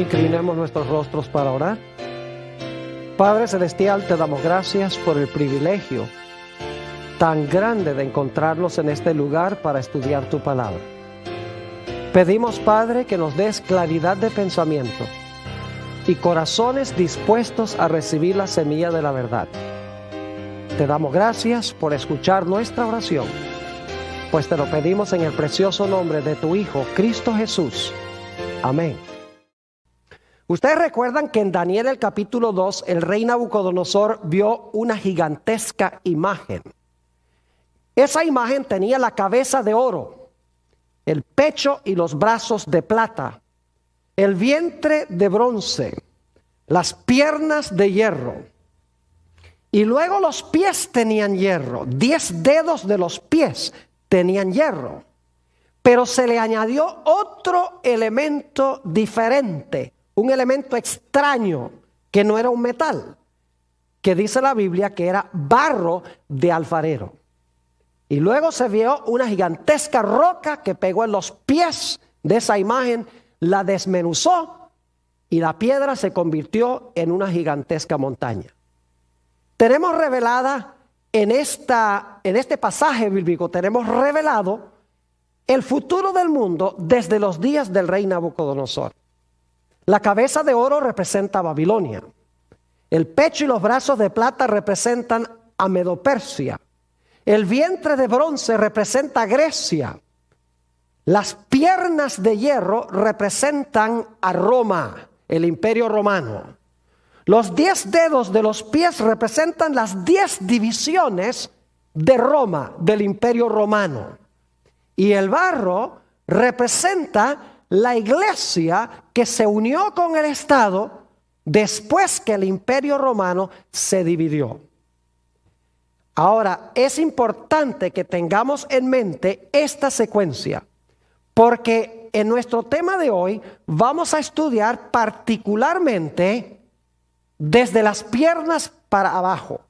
Inclinemos nuestros rostros para orar. Padre Celestial, te damos gracias por el privilegio tan grande de encontrarnos en este lugar para estudiar tu palabra. Pedimos, Padre, que nos des claridad de pensamiento y corazones dispuestos a recibir la semilla de la verdad. Te damos gracias por escuchar nuestra oración, pues te lo pedimos en el precioso nombre de tu Hijo, Cristo Jesús. Amén. Ustedes recuerdan que en Daniel el capítulo 2, el rey Nabucodonosor vio una gigantesca imagen. Esa imagen tenía la cabeza de oro, el pecho y los brazos de plata, el vientre de bronce, las piernas de hierro, y luego los pies tenían hierro. 10 dedos de los pies tenían hierro, pero se le añadió otro elemento diferente, un elemento extraño que no era un metal, que dice la Biblia que era barro de alfarero. Y luego se vio una gigantesca roca que pegó en los pies de esa imagen, la desmenuzó y la piedra se convirtió en una gigantesca montaña. Tenemos revelada en este pasaje bíblico, tenemos revelado el futuro del mundo desde los días del rey Nabucodonosor. La cabeza de oro representa a Babilonia. El pecho y los brazos de plata representan a Medo-Persia. El vientre de bronce representa a Grecia. Las piernas de hierro representan a Roma, el imperio romano. Los 10 dedos de los pies representan las 10 divisiones de Roma, del imperio romano. Y el barro representa la iglesia que se unió con el Estado después que el imperio romano se dividió. Ahora, es importante que tengamos en mente esta secuencia, porque en nuestro tema de hoy vamos a estudiar particularmente desde las piernas para abajo.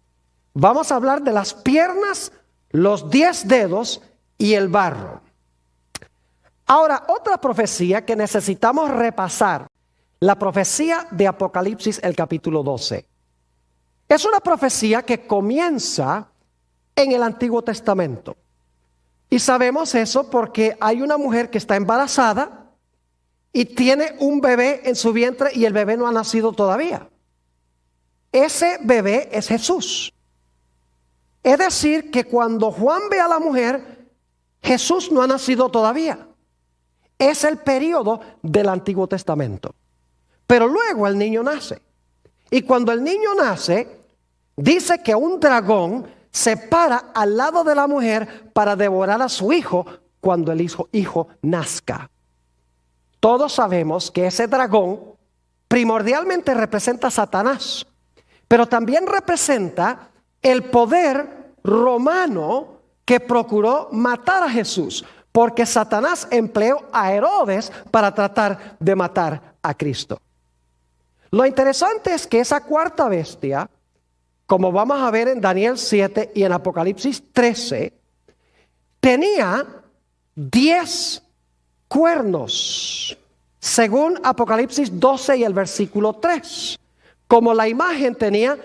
Vamos a hablar de las piernas, los 10 dedos y el barro. Ahora, otra profecía que necesitamos repasar, la profecía de Apocalipsis, el capítulo 12. Es una profecía que comienza en el Antiguo Testamento. Y sabemos eso porque hay una mujer que está embarazada y tiene un bebé en su vientre y el bebé no ha nacido todavía. Ese bebé es Jesús. Es decir, que cuando Juan ve a la mujer, Jesús no ha nacido todavía. Es el periodo del Antiguo Testamento. Pero luego el niño nace. Y cuando el niño nace, dice que un dragón se para al lado de la mujer para devorar a su hijo cuando el hijo nazca. Todos sabemos que ese dragón primordialmente representa a Satanás, pero también representa el poder romano que procuró matar a Jesús, porque Satanás empleó a Herodes para tratar de matar a Cristo. Lo interesante es que esa cuarta bestia, como vamos a ver en Daniel 7 y en Apocalipsis 13, tenía 10 cuernos, según Apocalipsis 12 y el versículo 3, como la imagen tenía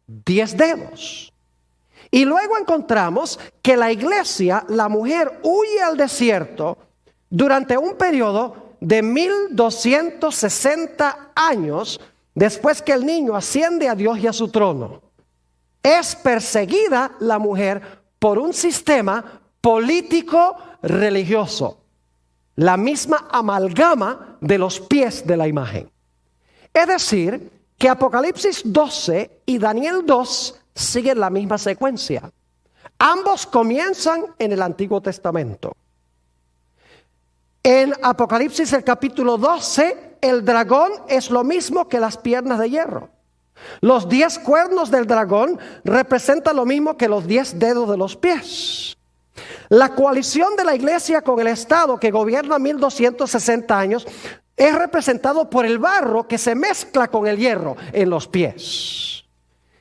10 dedos. Y luego encontramos que la iglesia, la mujer, huye al desierto durante un periodo de 1260 años después que el niño asciende a Dios y a su trono. Es perseguida la mujer por un sistema político religioso, la misma amalgama de los pies de la imagen. Es decir, que Apocalipsis 12 y Daniel 2 siguen la misma secuencia. Ambos comienzan en el Antiguo Testamento. En Apocalipsis el capítulo 12, el dragón es lo mismo que las piernas de hierro. Los 10 cuernos del dragón representan lo mismo que los 10 dedos de los pies. La coalición de la iglesia con el Estado que gobierna 1260 años es representado por el barro que se mezcla con el hierro en los pies.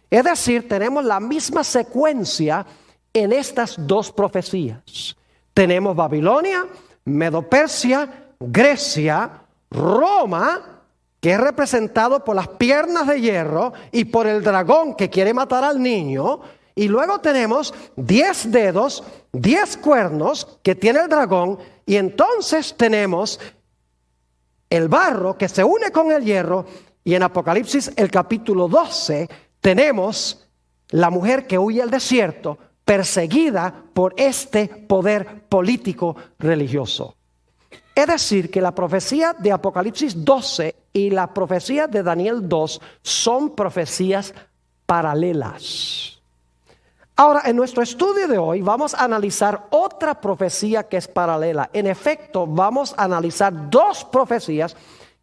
Es decir, tenemos la misma secuencia en estas dos profecías. Tenemos Babilonia, Medo-Persia, Grecia, Roma que es representado por las piernas de hierro y por el dragón que quiere matar al niño. Y luego tenemos 10 dedos, 10 cuernos que tiene el dragón. Y entonces tenemos el barro que se une con el hierro. Y en Apocalipsis, el capítulo 12, tenemos la mujer que huye al desierto, perseguida por este poder político religioso. Es decir, que la profecía de Apocalipsis 12 y la profecía de Daniel 2 son profecías paralelas. Ahora, en nuestro estudio de hoy vamos a analizar otra profecía que es paralela. En efecto, vamos a analizar dos profecías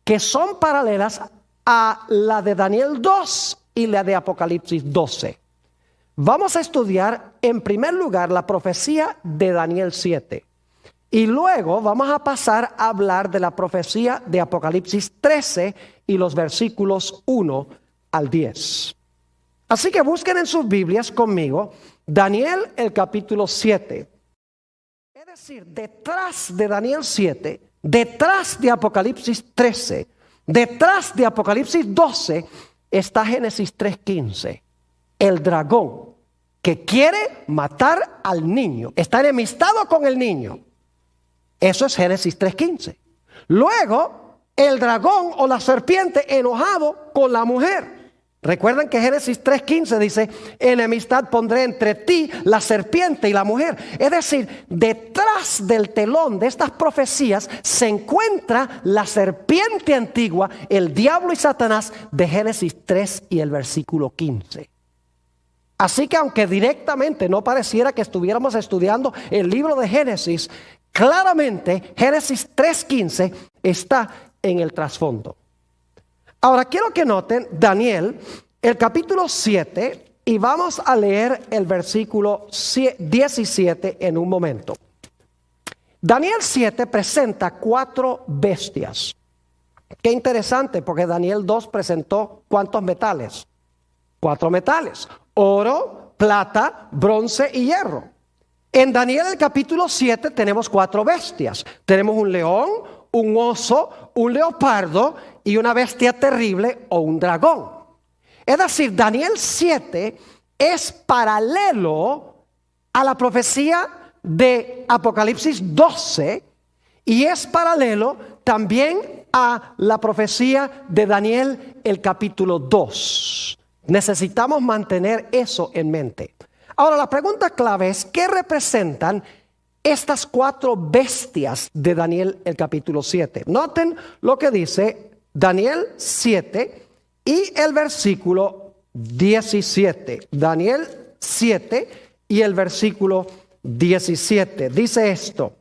que son paralelas a la de Daniel 2 y la de Apocalipsis 12. Vamos a estudiar en primer lugar la profecía de Daniel 7. Y luego vamos a pasar a hablar de la profecía de Apocalipsis 13 y los versículos 1 al 10. Así que busquen en sus Biblias conmigo Daniel el capítulo 7. Es decir, detrás de Daniel 7, detrás de Apocalipsis 13, detrás de Apocalipsis 12 está Génesis 3:15. El dragón que quiere matar al niño, está enemistado con el niño. Eso es Génesis 3:15. Luego, el dragón o la serpiente enojado con la mujer. Recuerden que Génesis 3:15 dice, enemistad pondré entre ti, la serpiente y la mujer. Es decir, detrás del telón de estas profecías se encuentra la serpiente antigua, el diablo y Satanás de Génesis 3 y el versículo 15. Así que aunque directamente no pareciera que estuviéramos estudiando el libro de Génesis, claramente Génesis 3:15 está en el trasfondo. Ahora quiero que noten Daniel, el capítulo 7, y vamos a leer el versículo 17 en un momento. Daniel 7 presenta 4 bestias. Qué interesante, porque Daniel 2 presentó ¿cuántos metales? 4 metales: oro, plata, bronce y hierro. En Daniel el capítulo 7 tenemos 4 bestias. Tenemos un león, un oso, un leopardo y una bestia terrible o un dragón. Es decir, Daniel 7 es paralelo a la profecía de Apocalipsis 12 y es paralelo también a la profecía de Daniel el capítulo 2. Necesitamos mantener eso en mente. Ahora, la pregunta clave es, ¿qué representan estas 4 bestias de Daniel el capítulo 7? Noten lo que dice Daniel 7 y el versículo 17. Daniel 7 y el versículo 17. Dice esto: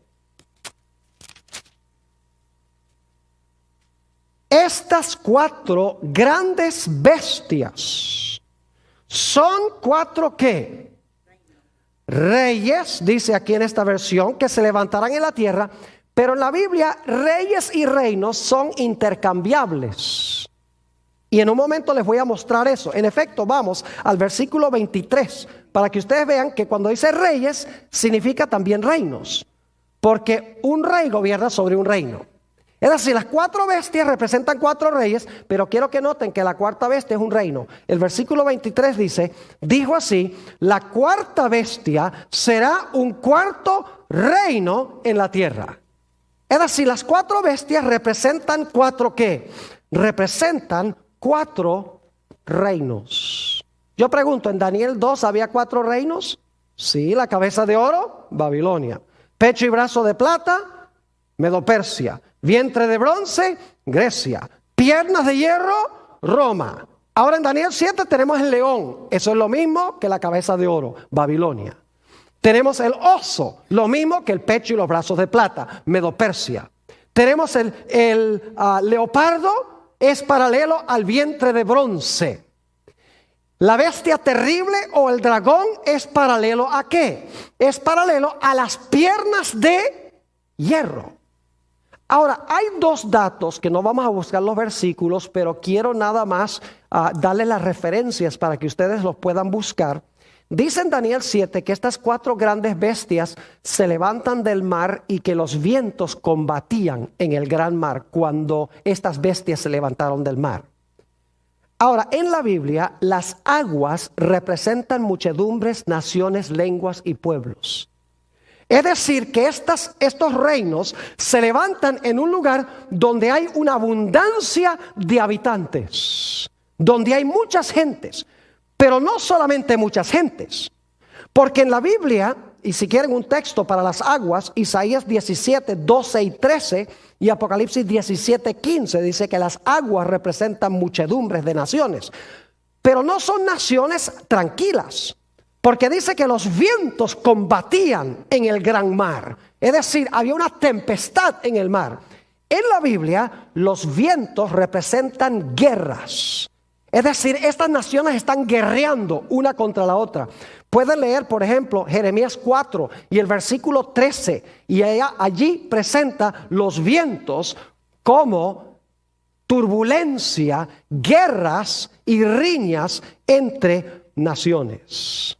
estas 4 grandes bestias son 4 ¿qué? Reyes, dice aquí en esta versión, que se levantarán en la tierra. Pero en la Biblia, reyes y reinos son intercambiables. Y en un momento les voy a mostrar eso. En efecto, vamos al versículo 23, para que ustedes vean que cuando dice reyes, significa también reinos. Porque un rey gobierna sobre un reino. Es decir, las 4 bestias representan 4 reyes, pero quiero que noten que la cuarta bestia es un reino. El versículo 23 dice, dijo así, la cuarta bestia será un cuarto reino en la tierra. Es decir, las 4 bestias representan 4 ¿qué? Representan 4 reinos. Yo pregunto, ¿en Daniel 2 había 4 reinos? Sí, la cabeza de oro, Babilonia. Pecho y brazo de plata, Medo-Persia. Vientre de bronce, Grecia. Piernas de hierro, Roma. Ahora en Daniel 7 tenemos el león. Eso es lo mismo que la cabeza de oro, Babilonia. Tenemos el oso, lo mismo que el pecho y los brazos de plata, Medo-Persia. Tenemos el leopardo, es paralelo al vientre de bronce. La bestia terrible o el dragón es paralelo ¿a qué? Es paralelo a las piernas de hierro. Ahora, hay 2 datos que no vamos a buscar los versículos, pero quiero nada más darles las referencias para que ustedes los puedan buscar. Dice en Daniel 7 que estas 4 grandes bestias se levantan del mar y que los vientos combatían en el gran mar cuando estas bestias se levantaron del mar. Ahora, en la Biblia, las aguas representan muchedumbres, naciones, lenguas y pueblos. Es decir, que estos reinos se levantan en un lugar donde hay una abundancia de habitantes, donde hay muchas gentes, pero no solamente muchas gentes, porque en la Biblia, y si quieren un texto para las aguas, Isaías 17, 12 y 13 y Apocalipsis 17, 15 dice que las aguas representan muchedumbres de naciones, pero no son naciones tranquilas. Porque dice que los vientos combatían en el gran mar. Es decir, había una tempestad en el mar. En la Biblia, los vientos representan guerras. Es decir, estas naciones están guerreando una contra la otra. Pueden leer, por ejemplo, Jeremías 4 y el versículo 13. Y allí presenta los vientos como turbulencia, guerras y riñas entre naciones.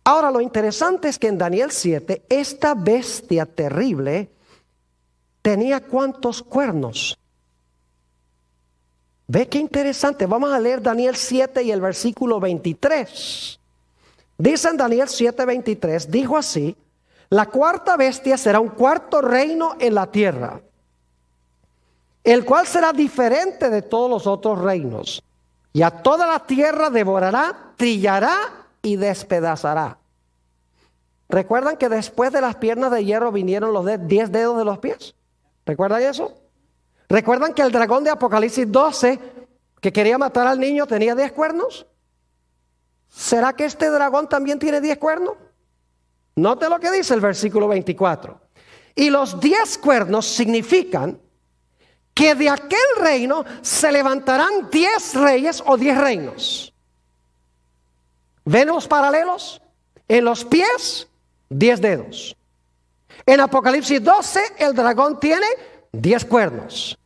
Ahora, lo interesante es que en Daniel 7, esta bestia terrible tenía ¿cuántos cuernos? Ve qué interesante. Vamos a leer Daniel 7 y el versículo 23. Dice en Daniel 7, 23, dijo así: la cuarta bestia será un cuarto reino en la tierra, el cual será diferente de todos los otros reinos, y a toda la tierra devorará, trillará y despedazará. ¿Recuerdan que después de las piernas de hierro vinieron los 10 dedos de los pies? ¿Recuerdan eso? ¿Recuerdan que el dragón de Apocalipsis 12 que quería matar al niño tenía 10 cuernos? ¿Será que este dragón también tiene 10 cuernos? Note lo que dice el versículo 24. Y los 10 cuernos significan que de aquel reino se levantarán 10 reyes o 10 reinos. ¿Ven los paralelos? En los pies, 10 dedos. En Apocalipsis 12, el dragón tiene 10 cuernos.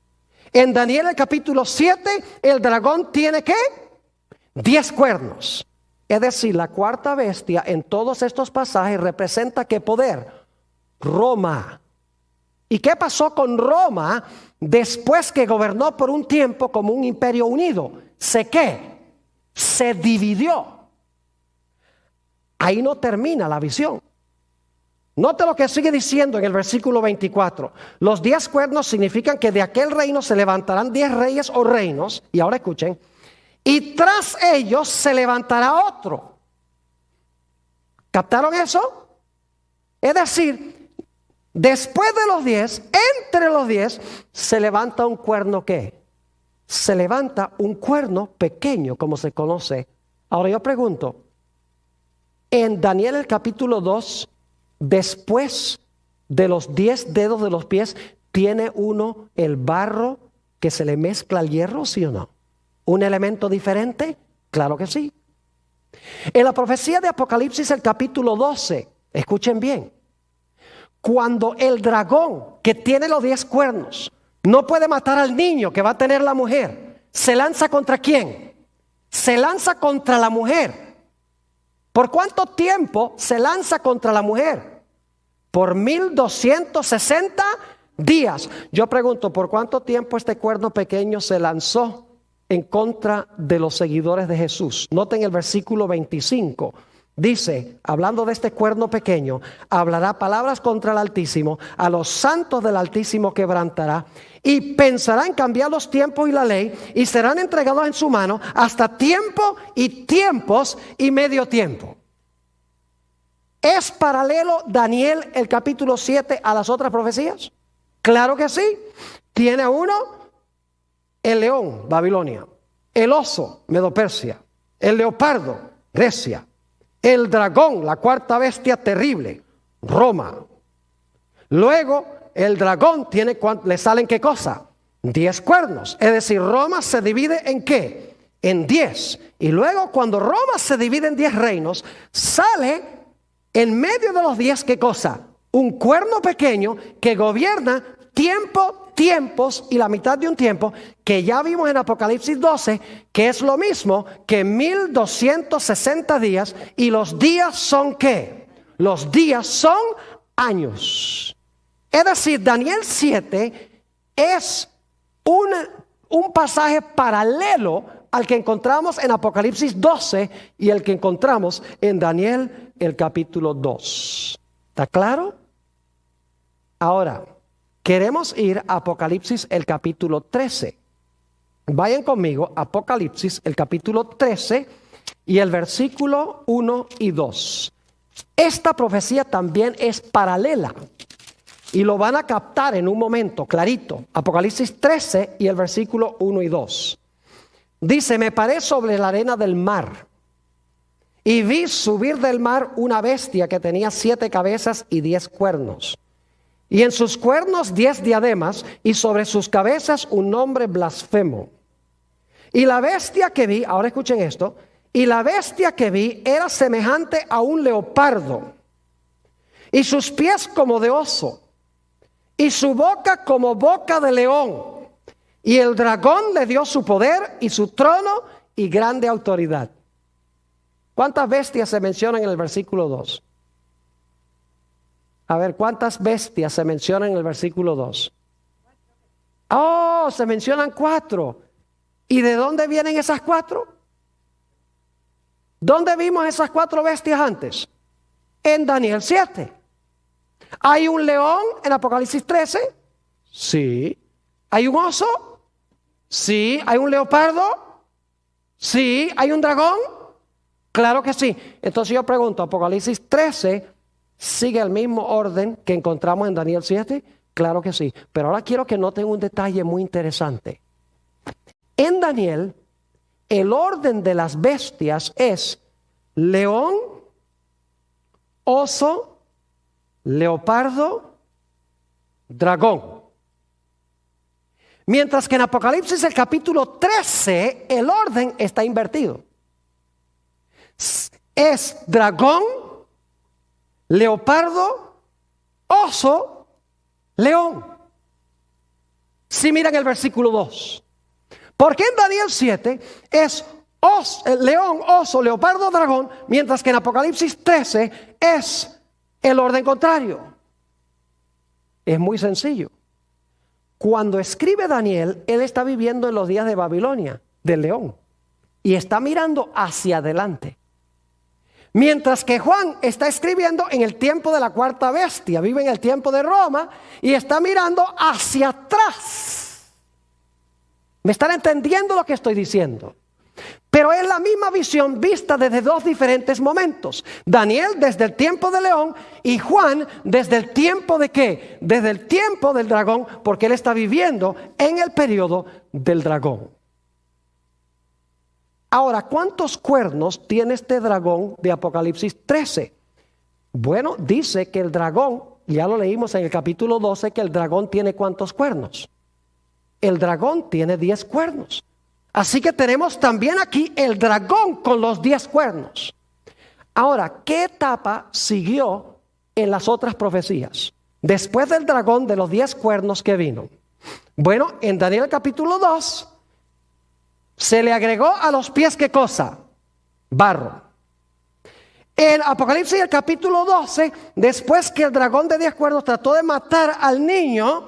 En Daniel el capítulo 7, el dragón tiene ¿qué? 10 cuernos. Es decir, la cuarta bestia en todos estos pasajes representa ¿qué poder? Roma. ¿Y qué pasó con Roma después que gobernó por un tiempo como un imperio unido? Se dividió. Ahí no termina la visión. Note lo que sigue diciendo en el versículo 24. Los 10 cuernos significan que de aquel reino se levantarán 10 reyes o reinos. Y ahora escuchen. Y tras ellos se levantará otro. ¿Captaron eso? Es decir, después de los 10, entre los 10, se levanta un cuerno ¿qué? Se levanta un cuerno pequeño, como se conoce. Ahora yo pregunto, en Daniel el capítulo 2, después de los 10 dedos de los pies, ¿tiene uno el barro que se le mezcla al hierro, sí o no? ¿Un elemento diferente? Claro que sí. En la profecía de Apocalipsis, el capítulo 12, escuchen bien, cuando el dragón que tiene los 10 cuernos no puede matar al niño que va a tener la mujer, ¿se lanza contra quién? Se lanza contra la mujer. ¿Por cuánto tiempo se lanza contra la mujer? Por 1260 días. Yo pregunto, ¿por cuánto tiempo este cuerno pequeño se lanzó en contra de los seguidores de Jesús? Noten el versículo 25. Dice, hablando de este cuerno pequeño, hablará palabras contra el Altísimo, a los santos del Altísimo quebrantará, y pensará en cambiar los tiempos y la ley, y serán entregados en su mano hasta tiempo y tiempos y medio tiempo. ¿Es paralelo Daniel el capítulo 7 a las otras profecías? Claro que sí. Tiene uno el león, Babilonia, el oso, Medo-Persia, el leopardo, Grecia, el dragón, la cuarta bestia terrible, Roma. Luego el dragón tiene, ¿le salen qué cosa? 10 cuernos. Es decir, Roma se divide en ¿qué? En 10. Y luego cuando Roma se divide en 10 reinos, sale en medio de los 10 ¿qué cosa? Un cuerno pequeño que gobierna tiempo tiempos y la mitad de un tiempo, que ya vimos en Apocalipsis 12, que es lo mismo que 1260 días, y los días son ¿qué? Los días son años. Es decir, Daniel 7 es un pasaje paralelo al que encontramos en Apocalipsis 12 y el que encontramos en Daniel el capítulo 2. ¿Está claro? Ahora, queremos ir a Apocalipsis el capítulo 13. Vayan conmigo, Apocalipsis el capítulo 13 y el versículo 1 y 2. Esta profecía también es paralela y lo van a captar en un momento clarito. Apocalipsis 13 y el versículo 1 y 2. Dice: me paré sobre la arena del mar y vi subir del mar una bestia que tenía 7 cabezas y 10 cuernos. Y en sus cuernos 10 diademas, y sobre sus cabezas un nombre blasfemo. Y la bestia que vi, ahora escuchen esto, y la bestia que vi era semejante a un leopardo, y sus pies como de oso, y su boca como boca de león. Y el dragón le dio su poder y su trono y grande autoridad. ¿Cuántas bestias se mencionan en el versículo 2? A ver, ¿cuántas bestias se mencionan en el versículo 2? Oh, se mencionan 4. ¿Y de dónde vienen esas 4? ¿Dónde vimos esas 4 bestias antes? En Daniel 7. ¿Hay un león en Apocalipsis 13? Sí. ¿Hay un oso? Sí. ¿Hay un leopardo? Sí. ¿Hay un dragón? Claro que sí. Entonces yo pregunto, ¿Apocalipsis 13 sigue el mismo orden que encontramos en Daniel 7? Claro que sí. Pero ahora quiero que noten un detalle muy interesante. En Daniel, el orden de las bestias es león, oso, leopardo, dragón. Mientras que en Apocalipsis el capítulo 13 el orden está invertido. Es dragón, leopardo, oso, león. Si miran el versículo 2. Porque en Daniel 7 es león, oso, leopardo, dragón, mientras que en Apocalipsis 13 es el orden contrario. Es muy sencillo. Cuando escribe Daniel, él está viviendo en los días de Babilonia, del león, y está mirando hacia adelante. Mientras que Juan está escribiendo en el tiempo de la 4ª bestia, vive en el tiempo de Roma y está mirando hacia atrás. ¿Me están entendiendo lo que estoy diciendo? Pero es la misma visión vista desde 2 diferentes momentos. Daniel desde el tiempo del león y Juan desde el tiempo de ¿qué? Desde el tiempo del dragón, porque él está viviendo en el periodo del dragón. Ahora, ¿cuántos cuernos tiene este dragón de Apocalipsis 13? Bueno, dice que el dragón, ya lo leímos en el capítulo 12, que el dragón tiene ¿cuántos cuernos? El dragón tiene 10 cuernos. Así que tenemos también aquí el dragón con los 10 cuernos. Ahora, ¿qué etapa siguió en las otras profecías? Después del dragón de los 10 cuernos que vino. Bueno, en Daniel capítulo 2 se le agregó a los pies ¿qué cosa? Barro. En Apocalipsis el capítulo 12, después que el dragón de 10 cuernos trató de matar al niño,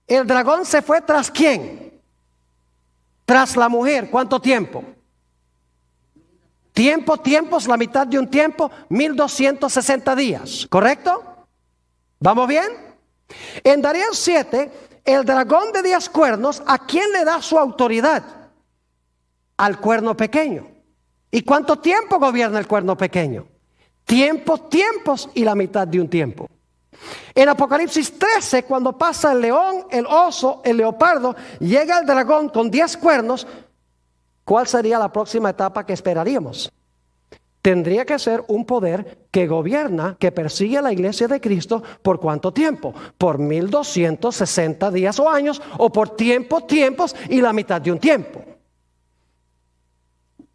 el dragón se fue ¿tras quién? Tras la mujer. ¿Cuánto tiempo? Tiempos, la mitad de un tiempo, 1260 días. ¿Correcto? ¿Vamos bien? En Daniel 7, el dragón de 10 cuernos, ¿a quién le da su autoridad? Al cuerno pequeño. ¿Y cuánto tiempo gobierna el cuerno pequeño? Tiempos y la mitad de un tiempo. En Apocalipsis 13, cuando pasa el león, el oso, el leopardo, llega el dragón con 10 cuernos, ¿cuál sería la próxima etapa que esperaríamos? Tendría que ser un poder que gobierna, que persigue a la iglesia de Cristo, ¿por cuánto tiempo? Por 1260 días o años, o por tiempos y la mitad de un tiempo.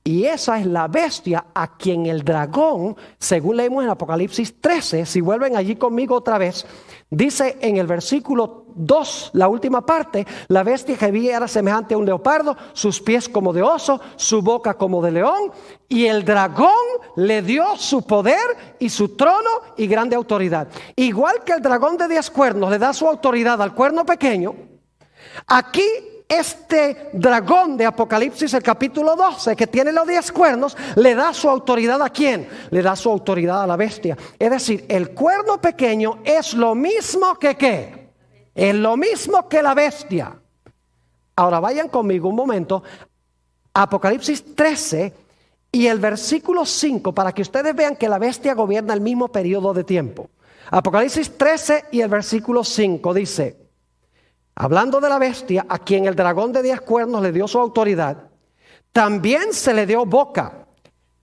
Y esa es la bestia a quien el dragón, según leemos en Apocalipsis 13, si vuelven allí conmigo otra vez, dice en el versículo 2, la última parte, la bestia que vi era semejante a un leopardo, sus pies como de oso, su boca como de león, y el dragón le dio su poder y su trono y grande autoridad. Igual que el dragón de 10 cuernos le da su autoridad al cuerno pequeño, aquí este dragón de Apocalipsis, el capítulo 12, que tiene los 10 cuernos, le da su autoridad ¿a quién? Le da su autoridad a la bestia. Es decir, el cuerno pequeño es lo mismo que ¿qué? Es lo mismo que la bestia. Ahora vayan conmigo un momento, Apocalipsis 13 y el versículo 5, para que ustedes vean que la bestia gobierna el mismo periodo de tiempo. Apocalipsis 13 y el versículo 5 dice: hablando de la bestia, a quien el dragón de 10 cuernos le dio su autoridad, también se le dio boca,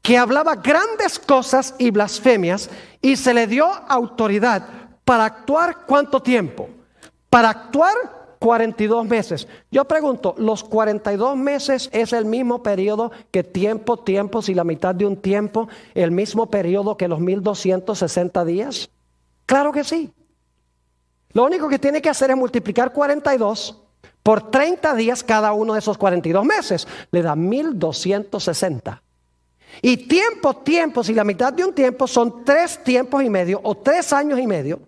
que hablaba grandes cosas y blasfemias, y se le dio autoridad para actuar ¿cuánto tiempo? Para actuar 42 meses. Yo pregunto, ¿los 42 meses es el mismo periodo que tiempos y la mitad de un tiempo, el mismo periodo que los 1260 días? Claro que sí. Lo único que tiene que hacer es multiplicar 42 por 30 días cada uno de esos 42 meses. Le da 1260. Y tiempos y la mitad de un tiempo son 3 tiempos y medio o 3 años y medio.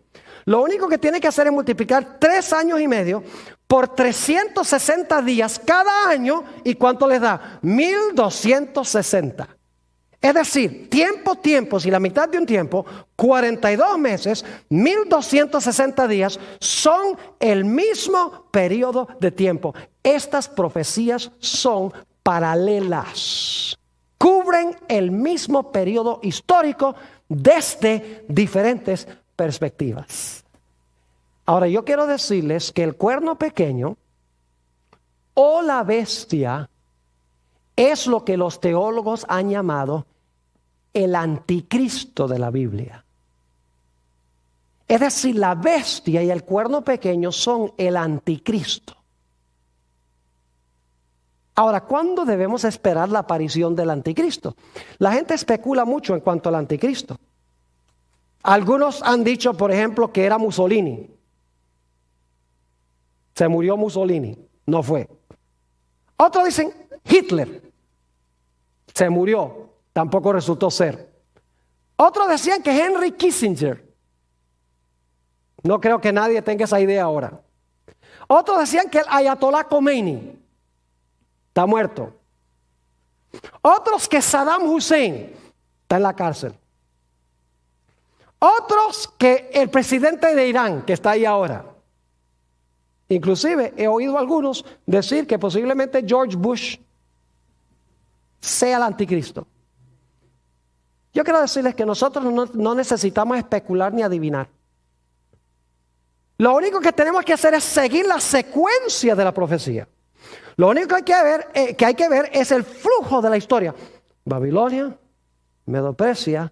Lo único que tiene que hacer es multiplicar 3 años y medio por 360 días cada año. ¿Y cuánto les da? 1260. Es decir, tiempos y la mitad de un tiempo, 42 meses, 1260 días, son el mismo periodo de tiempo. Estas profecías son paralelas. Cubren el mismo periodo histórico desde diferentes perspectivas. Ahora, yo quiero decirles que el cuerno pequeño o la bestia es lo que los teólogos han llamado el anticristo de la Biblia. Es decir, la bestia y el cuerno pequeño son el anticristo. Ahora, ¿cuándo debemos esperar la aparición del anticristo? La gente especula mucho en cuanto al anticristo. Algunos han dicho, por ejemplo, que era Mussolini. Se murió Mussolini, no fue. Otros dicen Hitler. Se murió, tampoco resultó ser. Otros decían que Henry Kissinger. No creo que nadie tenga esa idea ahora. Otros decían que el Ayatollah Khomeini está muerto. Otros que Saddam Hussein está en la cárcel. Otros que el presidente de Irán, que está ahí ahora. Inclusive he oído a algunos decir que posiblemente George Bush sea el anticristo. Yo quiero decirles que nosotros no necesitamos especular ni adivinar. Lo único que tenemos que hacer es seguir la secuencia de la profecía. Lo único que hay que ver es el flujo de la historia. Babilonia, Medo-Persia,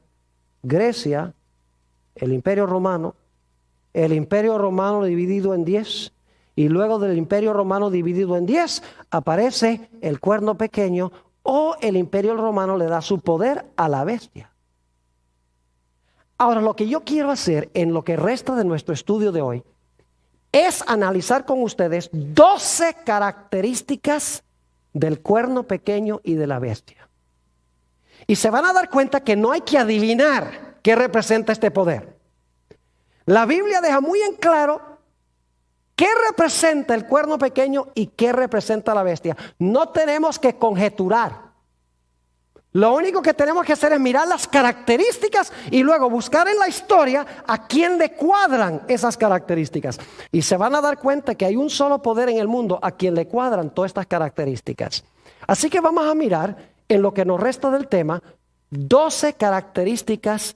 Grecia, el Imperio Romano dividido en 10, y luego del Imperio Romano dividido en 10 aparece el cuerno pequeño, o el Imperio Romano le da su poder a la bestia. Ahora, lo que yo quiero hacer en lo que resta de nuestro estudio de hoy es analizar con ustedes 12 características del cuerno pequeño y de la bestia. Y se van a dar cuenta que no hay que adivinar qué representa este poder. La Biblia deja muy en claro qué representa el cuerno pequeño y qué representa la bestia. No tenemos que conjeturar. Lo único que tenemos que hacer es mirar las características y luego buscar en la historia a quién le cuadran esas características. Y se van a dar cuenta que hay un solo poder en el mundo a quien le cuadran todas estas características. Así que vamos a mirar en lo que nos resta del tema 12 características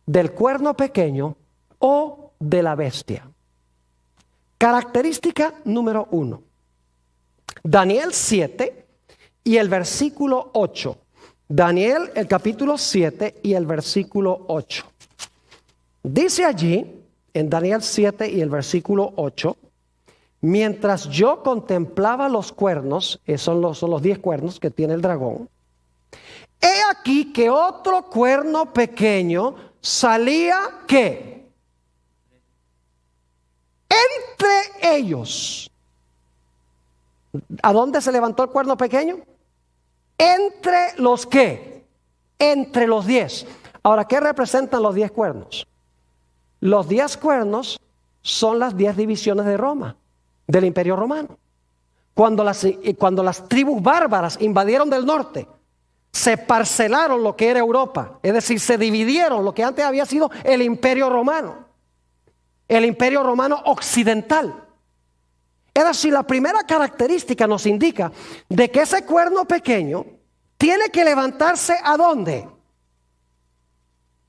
del cuerno pequeño o de la bestia. Característica número 1. Daniel 7 y el versículo 8. Daniel, el capítulo 7 y el versículo 8. Dice allí, en Daniel 7 y el versículo 8, mientras yo contemplaba los cuernos, son los 10 cuernos que tiene el dragón, He aquí que otro cuerno pequeño salía, ¿qué? Entre ellos. ¿A dónde se levantó el cuerno pequeño? Entre los ¿qué? Entre los 10. Ahora, ¿qué representan los 10 cuernos? Los 10 cuernos son las 10 divisiones de Roma, del Imperio Romano. Cuando las tribus bárbaras invadieron del norte, se parcelaron lo que era Europa, es decir, se dividieron lo que antes había sido el Imperio Romano occidental. Es decir, la primera característica nos indica de que ese cuerno pequeño tiene que levantarse ¿a dónde?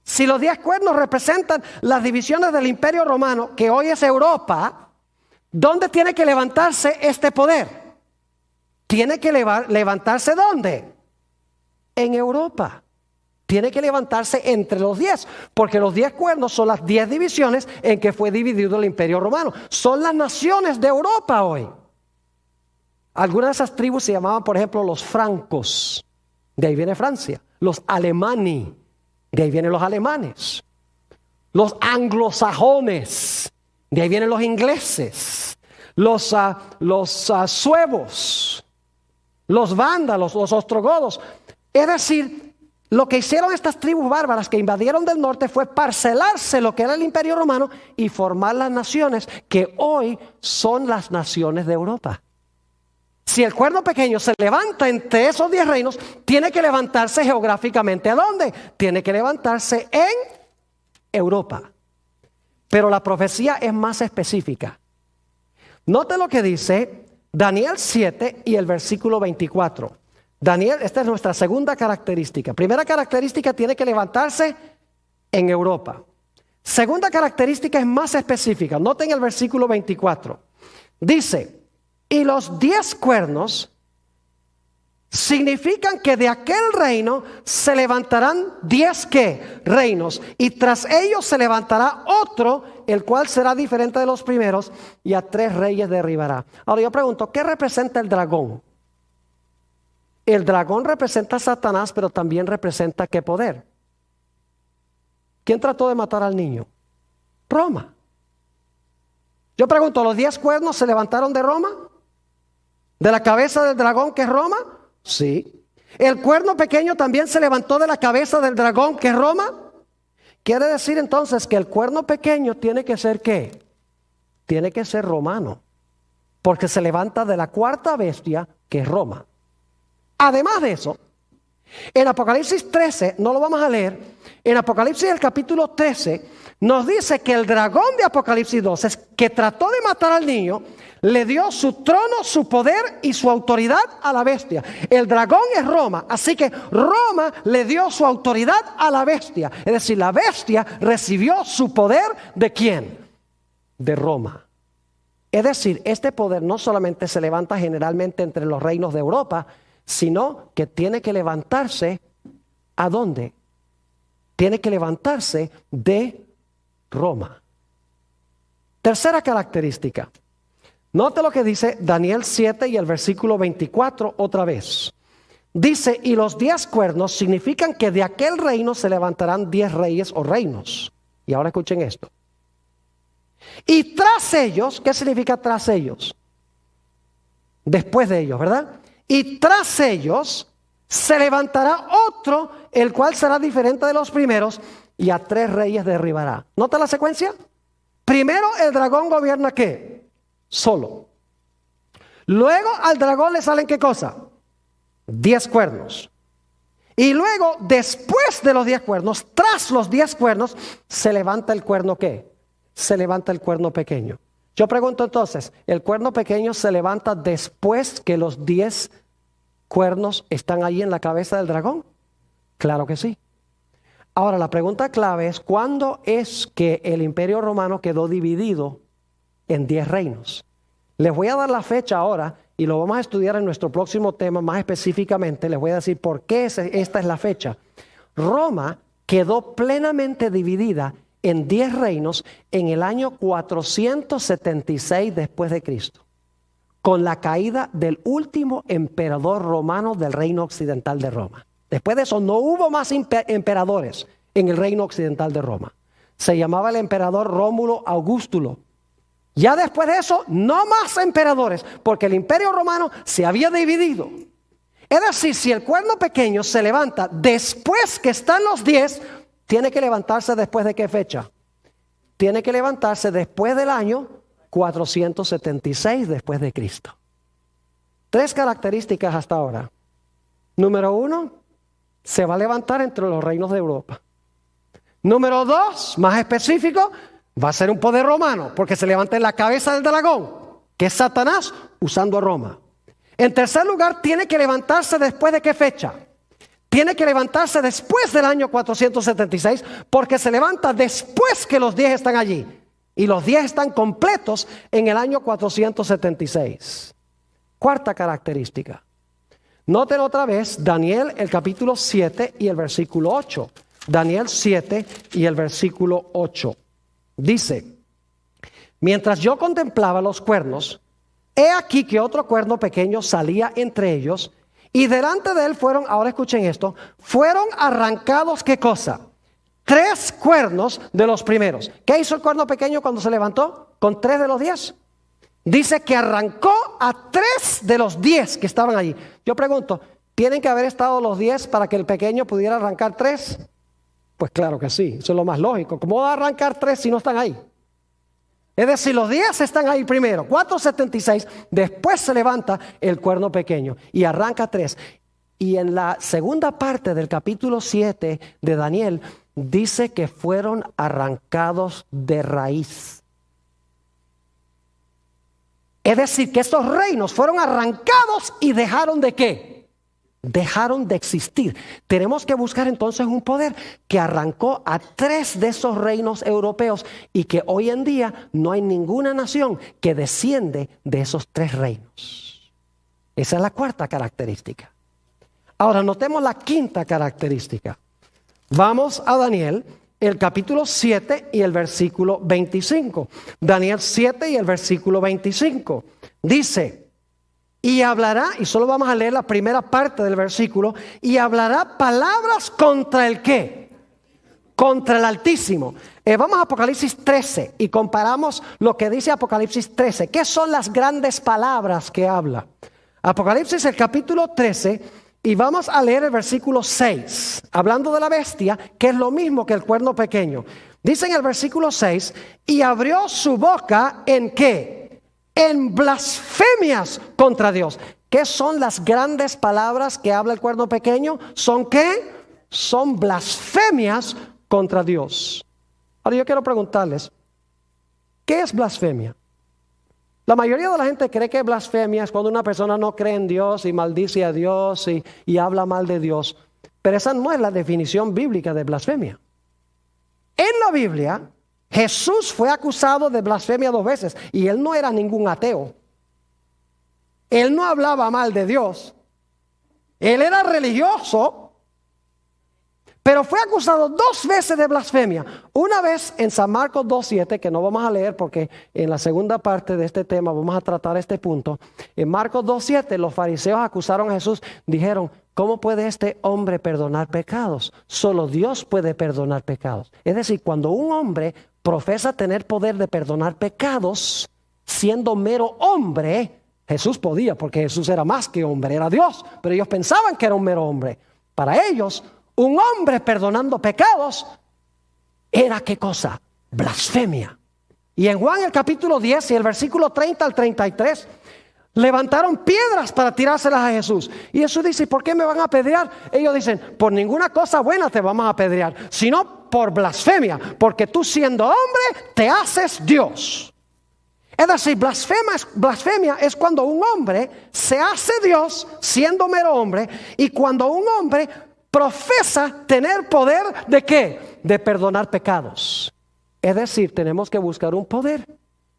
Si los 10 cuernos representan las divisiones del Imperio Romano, que hoy es Europa, ¿dónde tiene que levantarse este poder? Tiene que levantarse ¿dónde? En Europa. Tiene que levantarse entre los 10, porque los 10 cuernos son las 10 divisiones en que fue dividido el Imperio Romano. Son las naciones de Europa hoy. Algunas de esas tribus se llamaban, por ejemplo, los francos. De ahí viene Francia. Los alemani. De ahí vienen los alemanes. Los anglosajones. De ahí vienen los ingleses. Los suevos. Los vándalos, los ostrogodos. Es decir, lo que hicieron estas tribus bárbaras que invadieron del norte fue parcelarse lo que era el Imperio Romano y formar las naciones que hoy son las naciones de Europa. Si el cuerno pequeño se levanta entre esos 10 reinos, tiene que levantarse geográficamente. ¿A dónde? Tiene que levantarse en Europa. Pero la profecía es más específica. Note lo que dice Daniel 7 y el versículo 24. Daniel, esta es nuestra segunda característica. Primera característica, tiene que levantarse en Europa. Segunda característica es más específica. Noten el versículo 24. Dice, y los 10 cuernos significan que de aquel reino se levantarán 10 ¿qué? Reinos, y tras ellos se levantará otro, el cual será diferente de los primeros, y a 3 reyes derribará. Ahora yo pregunto, ¿qué representa el dragón? El dragón representa a Satanás, pero también representa ¿qué poder? ¿Quién trató de matar al niño? Roma. Yo pregunto, ¿los 10 cuernos se levantaron de Roma? ¿De la cabeza del dragón que es Roma? Sí. ¿El cuerno pequeño también se levantó de la cabeza del dragón que es Roma? Quiere decir entonces que el cuerno pequeño tiene que ser ¿qué? Tiene que ser romano, porque se levanta de la cuarta bestia que es Roma. Además de eso, en Apocalipsis 13, no lo vamos a leer, en Apocalipsis el capítulo 13 nos dice que el dragón de Apocalipsis 12, que trató de matar al niño, le dio su trono, su poder y su autoridad a la bestia. El dragón es Roma, así que Roma le dio su autoridad a la bestia. Es decir, la bestia recibió su poder ¿de quién? De Roma. Es decir, este poder no solamente se levanta generalmente entre los reinos de Europa, sino que tiene que levantarse ¿a dónde? Tiene que levantarse de Roma. Tercera característica. Note lo que dice Daniel 7 y el versículo 24 otra vez. Dice, y los 10 cuernos significan que de aquel reino se levantarán 10 reyes o reinos. Y ahora escuchen esto. Y tras ellos, ¿qué significa tras ellos? Después de ellos, ¿verdad? Y tras ellos se levantará otro, el cual será diferente de los primeros, y a 3 reyes derribará. ¿Nota la secuencia? Primero el dragón gobierna ¿qué? Solo. Luego al dragón le salen ¿qué cosa? 10 cuernos. Y luego, después de los 10 cuernos, tras los 10 cuernos, se levanta el cuerno ¿qué? Se levanta el cuerno pequeño. Yo pregunto entonces, ¿el cuerno pequeño se levanta después que los 10 cuernos están ahí en la cabeza del dragón? Claro que sí. Ahora la pregunta clave es, ¿cuándo es que el Imperio Romano quedó dividido en 10 reinos? Les voy a dar la fecha ahora y lo vamos a estudiar en nuestro próximo tema más específicamente. Les voy a decir por qué esta es la fecha. Roma quedó plenamente dividida en 10 reinos en el año 476 después de Cristo, con la caída del último emperador romano del reino occidental de Roma, Después de eso no hubo más emperadores en el reino occidental de Roma. Se llamaba el emperador Rómulo Augustulo. Ya después de eso, no más emperadores, porque el imperio romano se había dividido. Es decir, si el cuerno pequeño se levanta después que están los 10, tiene que levantarse después de qué fecha? Tiene que levantarse después del año 476 después de Cristo. 3 características hasta ahora. Número 1, se va a levantar entre los reinos de Europa. Número 2, más específico, va a ser un poder romano, porque se levanta en la cabeza del dragón, que es Satanás, usando a Roma. En tercer lugar, tiene que levantarse después de qué fecha? Tiene que levantarse después del año 476, porque se levanta después que los 10 están allí. Y los 10 están completos en el año 476. Cuarta característica. Noten otra vez Daniel el capítulo 7 y el versículo 8. Daniel 7 y el versículo 8. Dice: mientras yo contemplaba los cuernos, he aquí que otro cuerno pequeño salía entre ellos, y delante de él fueron, ahora escuchen esto, fueron arrancados, ¿qué cosa? 3 cuernos de los primeros. ¿Qué hizo el cuerno pequeño cuando se levantó? Con 3 de los 10. Dice que arrancó a 3 de los 10 que estaban allí. Yo pregunto, ¿tienen que haber estado los 10 para que el pequeño pudiera arrancar 3? Pues claro que sí, eso es lo más lógico. ¿Cómo va a arrancar 3 si no están ahí? Es decir, los 10 están ahí primero, 476, después se levanta el cuerno pequeño y arranca 3. Y en la segunda parte del capítulo 7 de Daniel, dice que fueron arrancados de raíz. Es decir, que estos reinos fueron arrancados y dejaron de ¿qué? Dejaron de existir. Tenemos que buscar entonces un poder que arrancó a 3 de esos reinos europeos y que hoy en día no hay ninguna nación que desciende de esos 3 reinos. Esa es la cuarta característica. Ahora notemos la quinta característica. Vamos a Daniel, el capítulo 7 y el versículo 25. Daniel 7 y el versículo 25. Dice: y hablará, y solo vamos a leer la primera parte del versículo, y hablará palabras contra el ¿qué? Contra el Altísimo. Vamos a Apocalipsis 13 y comparamos lo que dice Apocalipsis 13. ¿Qué son las grandes palabras que habla? Apocalipsis el capítulo 13 y vamos a leer el versículo 6, hablando de la bestia, que es lo mismo que el cuerno pequeño. Dice en el versículo 6, y abrió su boca ¿en qué? En blasfemias contra Dios. ¿Qué son las grandes palabras que habla el cuerno pequeño? ¿Son qué? Son blasfemias contra Dios. Ahora yo quiero preguntarles, ¿qué es blasfemia? La mayoría de la gente cree que blasfemia es cuando una persona no cree en Dios y maldice a Dios y habla mal de Dios. Pero esa no es la definición bíblica de blasfemia. En la Biblia, Jesús fue acusado de blasfemia 2 veces y él no era ningún ateo. Él no hablaba mal de Dios. Él era religioso, pero fue acusado 2 veces de blasfemia. Una vez en San Marcos 2:7, que no vamos a leer porque en la segunda parte de este tema vamos a tratar este punto. En Marcos 2:7 los fariseos acusaron a Jesús, dijeron: ¿cómo puede este hombre perdonar pecados? Solo Dios puede perdonar pecados. Es decir, cuando un hombre profesa tener poder de perdonar pecados, siendo mero hombre, Jesús podía, porque Jesús era más que hombre, era Dios, pero ellos pensaban que era un mero hombre. Para ellos, un hombre perdonando pecados era ¿qué cosa? Blasfemia. Y en Juan el capítulo 10 y el versículo 30 al 33, levantaron piedras para tirárselas a Jesús. Y Jesús dice: ¿por qué me van a apedrear? Ellos dicen: por ninguna cosa buena te vamos a apedrear, sino por blasfemia, porque tú siendo hombre te haces Dios. Es decir, blasfemia es cuando un hombre se hace Dios siendo mero hombre, y cuando un hombre profesa tener poder ¿de qué? De perdonar pecados. Es decir, tenemos que buscar un poder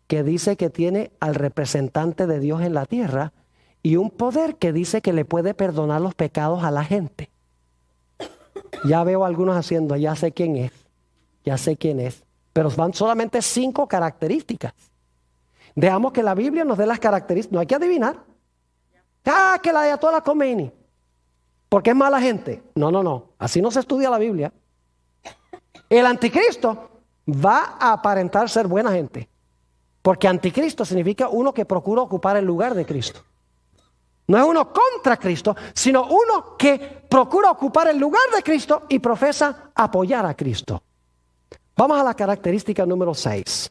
que dice que tiene al representante de Dios en la tierra y un poder que dice que le puede perdonar los pecados a la gente. Ya veo a algunos haciendo, ya sé quién es, pero van solamente 5 características. Dejamos que la Biblia nos dé las características, no hay que adivinar. Que la ayatollah Khomeini. porque es mala gente. No, no, no. Así no se estudia la Biblia. El anticristo va a aparentar ser buena gente. Porque anticristo significa uno que procura ocupar el lugar de Cristo. No es uno contra Cristo, sino uno que procura ocupar el lugar de Cristo y profesa apoyar a Cristo. Vamos a la característica número 6.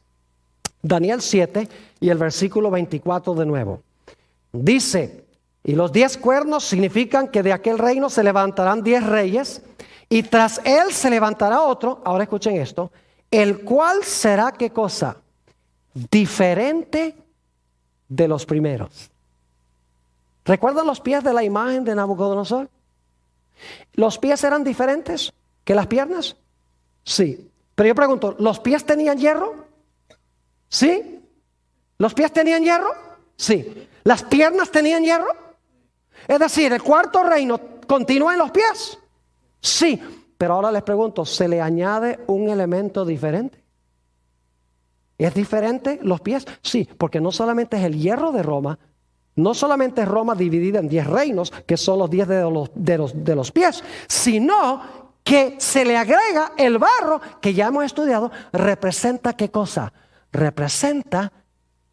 Daniel 7 y el versículo 24 de nuevo. Dice, y los 10 cuernos significan que de aquel reino se levantarán 10 reyes y tras él se levantará otro, ahora escuchen esto, el cual será ¿qué cosa? Diferente de los primeros. ¿Recuerdan los pies de la imagen de Nabucodonosor? ¿Los pies eran diferentes que las piernas? Sí. Pero yo pregunto, ¿los pies tenían hierro? ¿Sí? ¿Los pies tenían hierro? Sí. ¿Las piernas tenían hierro? Es decir, ¿el cuarto reino continúa en los pies? Sí. Pero ahora les pregunto, ¿se le añade un elemento diferente? ¿Es diferente los pies? Sí, porque no solamente es el hierro de Roma, no solamente es Roma dividida en 10 reinos, que son los 10 de los pies, sino que se le agrega el barro, que ya hemos estudiado, representa ¿qué cosa? Representa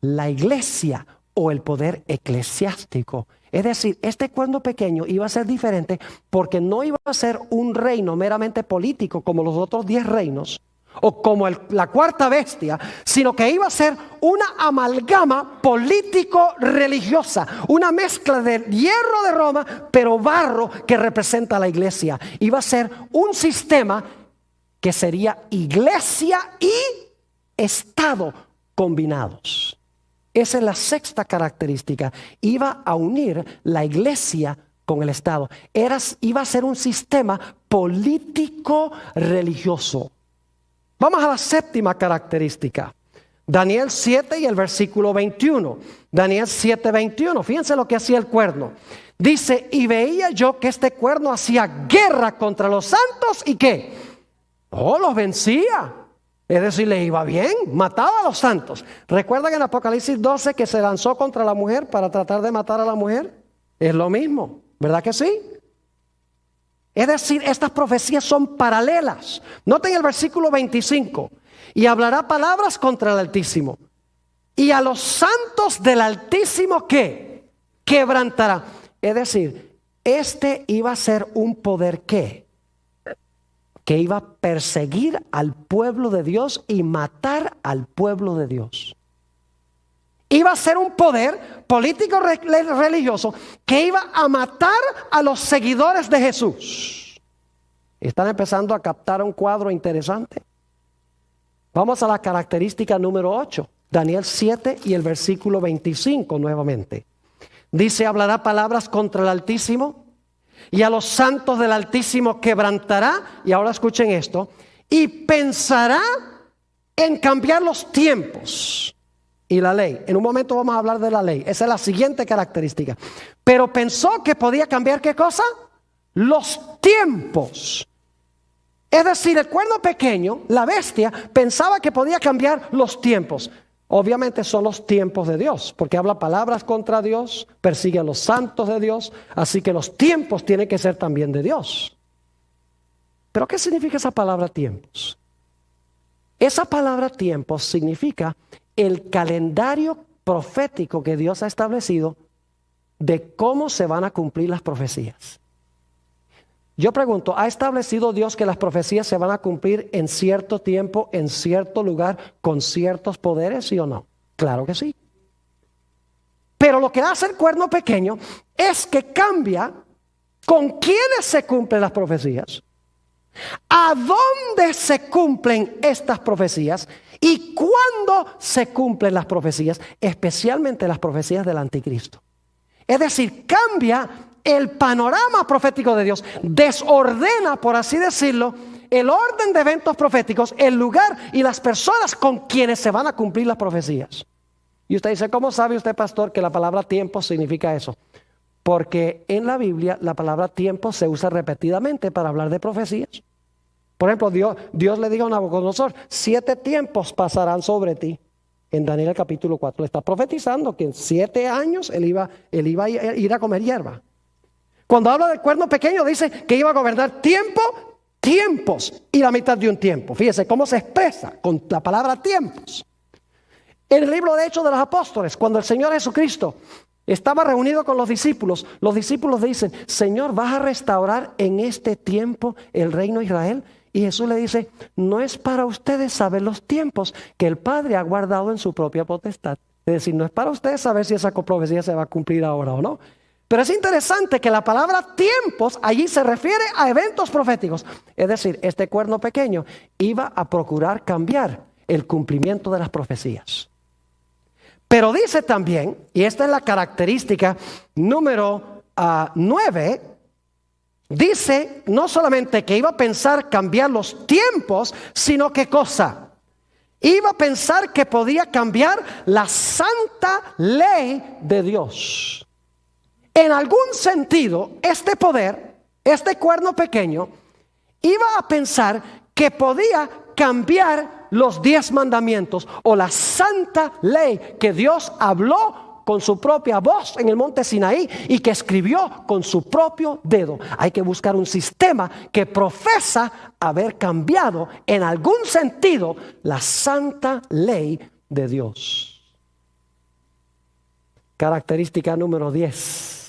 la iglesia o el poder eclesiástico. Es decir, este cuerno pequeño iba a ser diferente porque no iba a ser un reino meramente político como los otros 10 reinos, o como la cuarta bestia, sino que iba a ser una amalgama político-religiosa, una mezcla de hierro de Roma, pero barro que representa a la iglesia. Iba a ser un sistema que sería iglesia y Estado combinados. Esa es la sexta característica. Iba a unir la iglesia con el Estado. Iba a ser un sistema político-religioso. Vamos a la séptima característica. Daniel 7 y el versículo 21. Daniel 7, 21. Fíjense lo que hacía el cuerno. Dice, y veía yo que este cuerno hacía guerra contra los santos y ¿qué? Oh, los vencía. Es decir, le iba bien, mataba a los santos. ¿Recuerdan en Apocalipsis 12 que se lanzó contra la mujer para tratar de matar a la mujer? Es lo mismo, ¿verdad que sí? Es decir, estas profecías son paralelas. Noten el versículo 25. Y hablará palabras contra el Altísimo. Y a los santos del Altísimo, ¿qué? Quebrantará. Es decir, este iba a ser un poder ¿qué? Que iba a perseguir al pueblo de Dios y matar al pueblo de Dios. Iba a ser un poder político religioso que iba a matar a los seguidores de Jesús. ¿Están empezando a captar un cuadro interesante? Vamos a la característica número 8. Daniel 7 y el versículo 25 nuevamente. Dice, hablará palabras contra el Altísimo y a los santos del Altísimo quebrantará. Y ahora escuchen esto. Y pensará en cambiar los tiempos y la ley. En un momento vamos a hablar de la ley. Esa es la siguiente característica. Pero pensó que podía cambiar ¿qué cosa? Los tiempos. Es decir, el cuerno pequeño, la bestia, pensaba que podía cambiar los tiempos. Obviamente son los tiempos de Dios, porque habla palabras contra Dios, persigue a los santos de Dios, así que los tiempos tienen que ser también de Dios. ¿Pero qué significa esa palabra tiempos? Esa palabra tiempos significa el calendario profético que Dios ha establecido de cómo se van a cumplir las profecías. Yo pregunto, ¿ha establecido Dios que las profecías se van a cumplir en cierto tiempo, en cierto lugar, con ciertos poderes, sí o no? Claro que sí. Pero lo que hace el cuerno pequeño es que cambia con quiénes se cumplen las profecías, a dónde se cumplen estas profecías y cuándo se cumplen las profecías, especialmente las profecías del anticristo. Es decir, cambia el panorama profético de Dios, desordena, por así decirlo, el orden de eventos proféticos, el lugar y las personas con quienes se van a cumplir las profecías. Y usted dice, ¿cómo sabe usted, pastor, que la palabra tiempo significa eso? Porque en la Biblia la palabra tiempo se usa repetidamente para hablar de profecías. Por ejemplo, Dios le dijo a Nabucodonosor, 7 tiempos pasarán sobre ti. En Daniel capítulo 4 le está profetizando que en 7 años él iba a ir a comer hierba. Cuando habla del cuerno pequeño dice que iba a gobernar tiempos y la mitad de un tiempo. Fíjese cómo se expresa con la palabra tiempos. En el libro de Hechos de los Apóstoles, cuando el Señor Jesucristo estaba reunido con los discípulos dicen: Señor, ¿vas a restaurar en este tiempo el reino de Israel? Y Jesús le dice: no es para ustedes saber los tiempos que el Padre ha guardado en su propia potestad. Es decir, no es para ustedes saber si esa profecía se va a cumplir ahora o no. Pero es interesante que la palabra tiempos allí se refiere a eventos proféticos. Es decir, este cuerno pequeño iba a procurar cambiar el cumplimiento de las profecías. Pero dice también, y esta es la característica número 9, dice no solamente que iba a pensar cambiar los tiempos, sino que cosa. Iba a pensar que podía cambiar la santa ley de Dios. En algún sentido, este poder, este cuerno pequeño, iba a pensar que podía cambiar los 10 mandamientos o la santa ley que Dios habló con su propia voz en el monte Sinaí y que escribió con su propio dedo. Hay que buscar un sistema que profesa haber cambiado en algún sentido la santa ley de Dios. Característica número 10.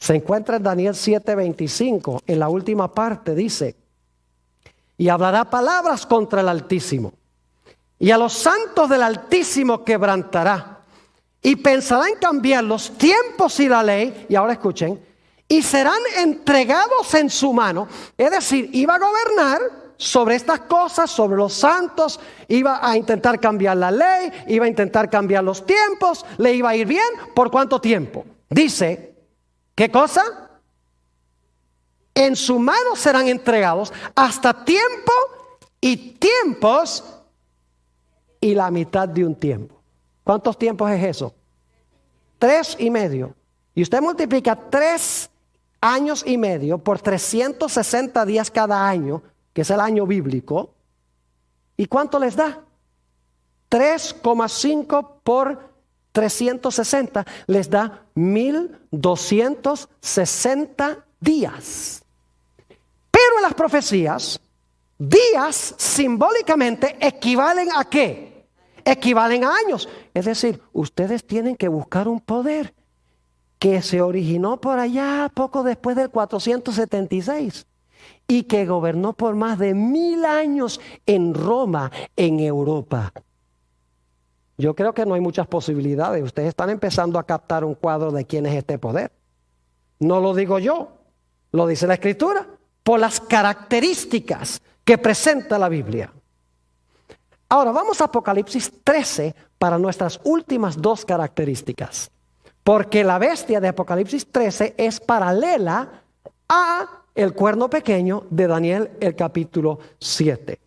Se encuentra en Daniel 7:25. En la última parte dice: y hablará palabras contra el Altísimo, y a los santos del Altísimo quebrantará, y pensará en cambiar los tiempos y la ley. Y ahora escuchen: y serán entregados en su mano. Es decir, iba a gobernar sobre estas cosas, sobre los santos, iba a intentar cambiar la ley, iba a intentar cambiar los tiempos, le iba a ir bien. ¿Por cuánto tiempo? Dice, ¿qué cosa? En su mano serán entregados hasta tiempo y tiempos y la mitad de un tiempo. ¿Cuántos tiempos es eso? 3,5. Y usted multiplica 3 años y medio por 360 días cada año, que es el año bíblico. ¿Y cuánto les da? 3,5 por 360 les da 1260 días. Pero en las profecías, días simbólicamente equivalen ¿a qué? Equivalen a años. Es decir, ustedes tienen que buscar un poder que se originó por allá poco después del 476 y que gobernó por más de 1000 años en Roma, en Europa. Yo creo que no hay muchas posibilidades. Ustedes están empezando a captar un cuadro de quién es este poder. No lo digo yo, lo dice la Escritura, por las características que presenta la Biblia. Ahora vamos a Apocalipsis 13 para nuestras últimas 2 características. Porque la bestia de Apocalipsis 13 es paralela a el cuerno pequeño de Daniel, el capítulo 7.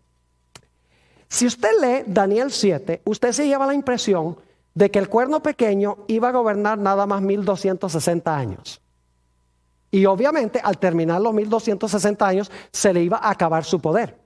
Si usted lee Daniel 7, usted se lleva la impresión de que el cuerno pequeño iba a gobernar nada más 1260 años. Y obviamente al terminar los 1260 años se le iba a acabar su poder.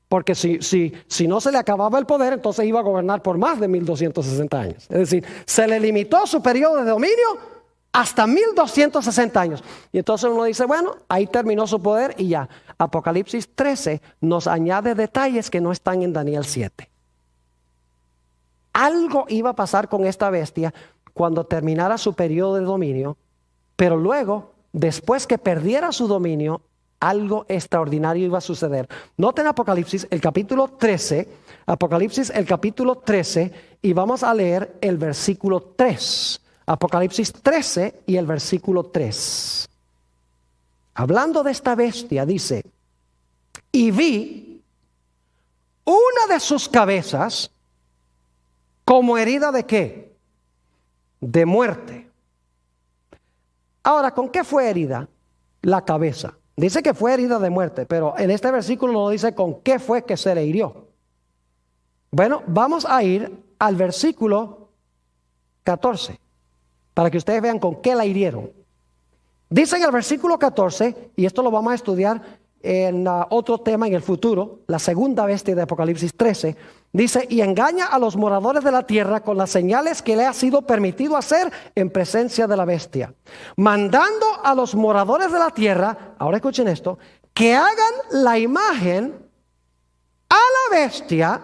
Porque si no se le acababa el poder, entonces iba a gobernar por más de 1260 años. Es decir, se le limitó su periodo de dominio hasta 1260 años. Y entonces uno dice, bueno, ahí terminó su poder y ya. Apocalipsis 13 nos añade detalles que no están en Daniel 7. Algo iba a pasar con esta bestia cuando terminara su periodo de dominio, pero luego, después que perdiera su dominio, algo extraordinario iba a suceder. Noten Apocalipsis, el capítulo 13, Apocalipsis, el capítulo 13, y vamos a leer el versículo 3. Apocalipsis 13 y el versículo 3. Hablando de esta bestia, dice, y vi una de sus cabezas como herida ¿de qué? De muerte. Ahora, ¿con qué fue herida? La cabeza. Dice que fue herida de muerte, pero en este versículo no dice con qué fue que se le hirió. Bueno, vamos a ir al versículo 14, para que ustedes vean con qué la hirieron. Dice en el versículo 14, y esto lo vamos a estudiar en otro tema en el futuro, la segunda bestia de Apocalipsis 13, dice, y engaña a los moradores de la tierra con las señales que le ha sido permitido hacer en presencia de la bestia, mandando a los moradores de la tierra, ahora escuchen esto, que hagan la imagen a la bestia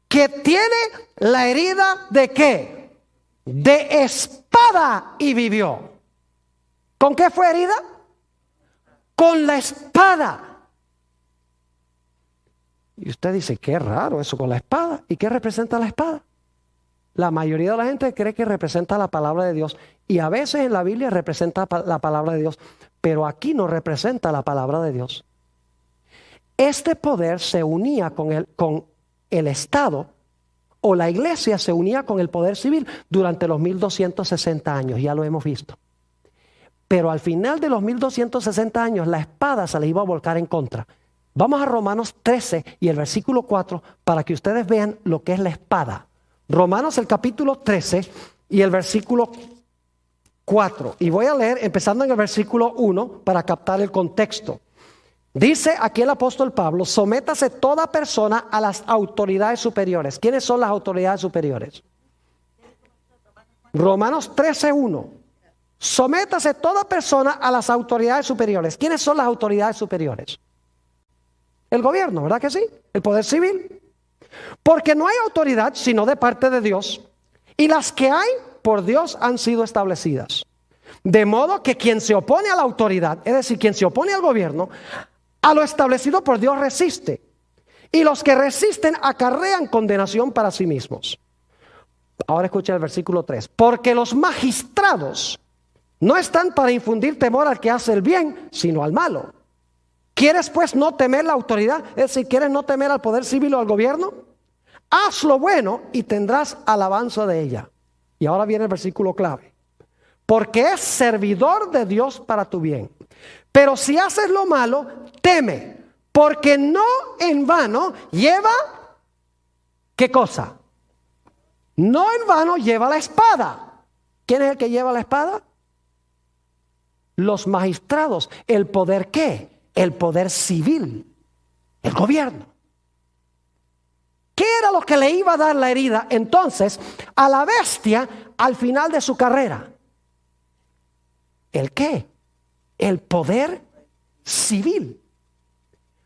que tiene la herida de ¿qué? De espada y vivió. ¿Con qué fue herida? Con la espada. Y usted dice, qué raro eso con la espada. ¿Y qué representa la espada? La mayoría de la gente cree que representa la palabra de Dios. Y a veces en la Biblia representa la palabra de Dios. Pero aquí no representa la palabra de Dios. Este poder se unía con el Estado, o la iglesia se unía con el poder civil durante los 1260 años. Ya lo hemos visto. Pero al final de los 1260 años, la espada se le iba a volcar en contra. Vamos a Romanos 13 y el versículo 4 para que ustedes vean lo que es la espada. Romanos el capítulo 13 y el versículo 4. Y voy a leer empezando en el versículo 1 para captar el contexto. Dice aquí el apóstol Pablo, sométase toda persona a las autoridades superiores. ¿Quiénes son las autoridades superiores? Romanos 13:1. Sométase toda persona a las autoridades superiores. ¿Quiénes son las autoridades superiores? El gobierno, ¿verdad que sí? El poder civil. Porque no hay autoridad sino de parte de Dios. Y las que hay por Dios han sido establecidas. De modo que quien se opone a la autoridad, es decir, quien se opone al gobierno, a lo establecido por Dios resiste. Y los que resisten acarrean condenación para sí mismos. Ahora escucha el versículo 3. Porque los magistrados no están para infundir temor al que hace el bien, sino al malo. ¿Quieres pues no temer la autoridad? Es decir, ¿quieres no temer al poder civil o al gobierno? Haz lo bueno y tendrás alabanza de ella. Y ahora viene el versículo clave. Porque es servidor de Dios para tu bien. Pero si haces lo malo, teme, porque no en vano lleva, ¿qué cosa? No en vano lleva la espada. ¿Quién es el que lleva la espada? Los magistrados. ¿El poder qué? El poder civil, el gobierno. ¿Qué era lo que le iba a dar la herida entonces a la bestia al final de su carrera? ¿El qué? El poder civil.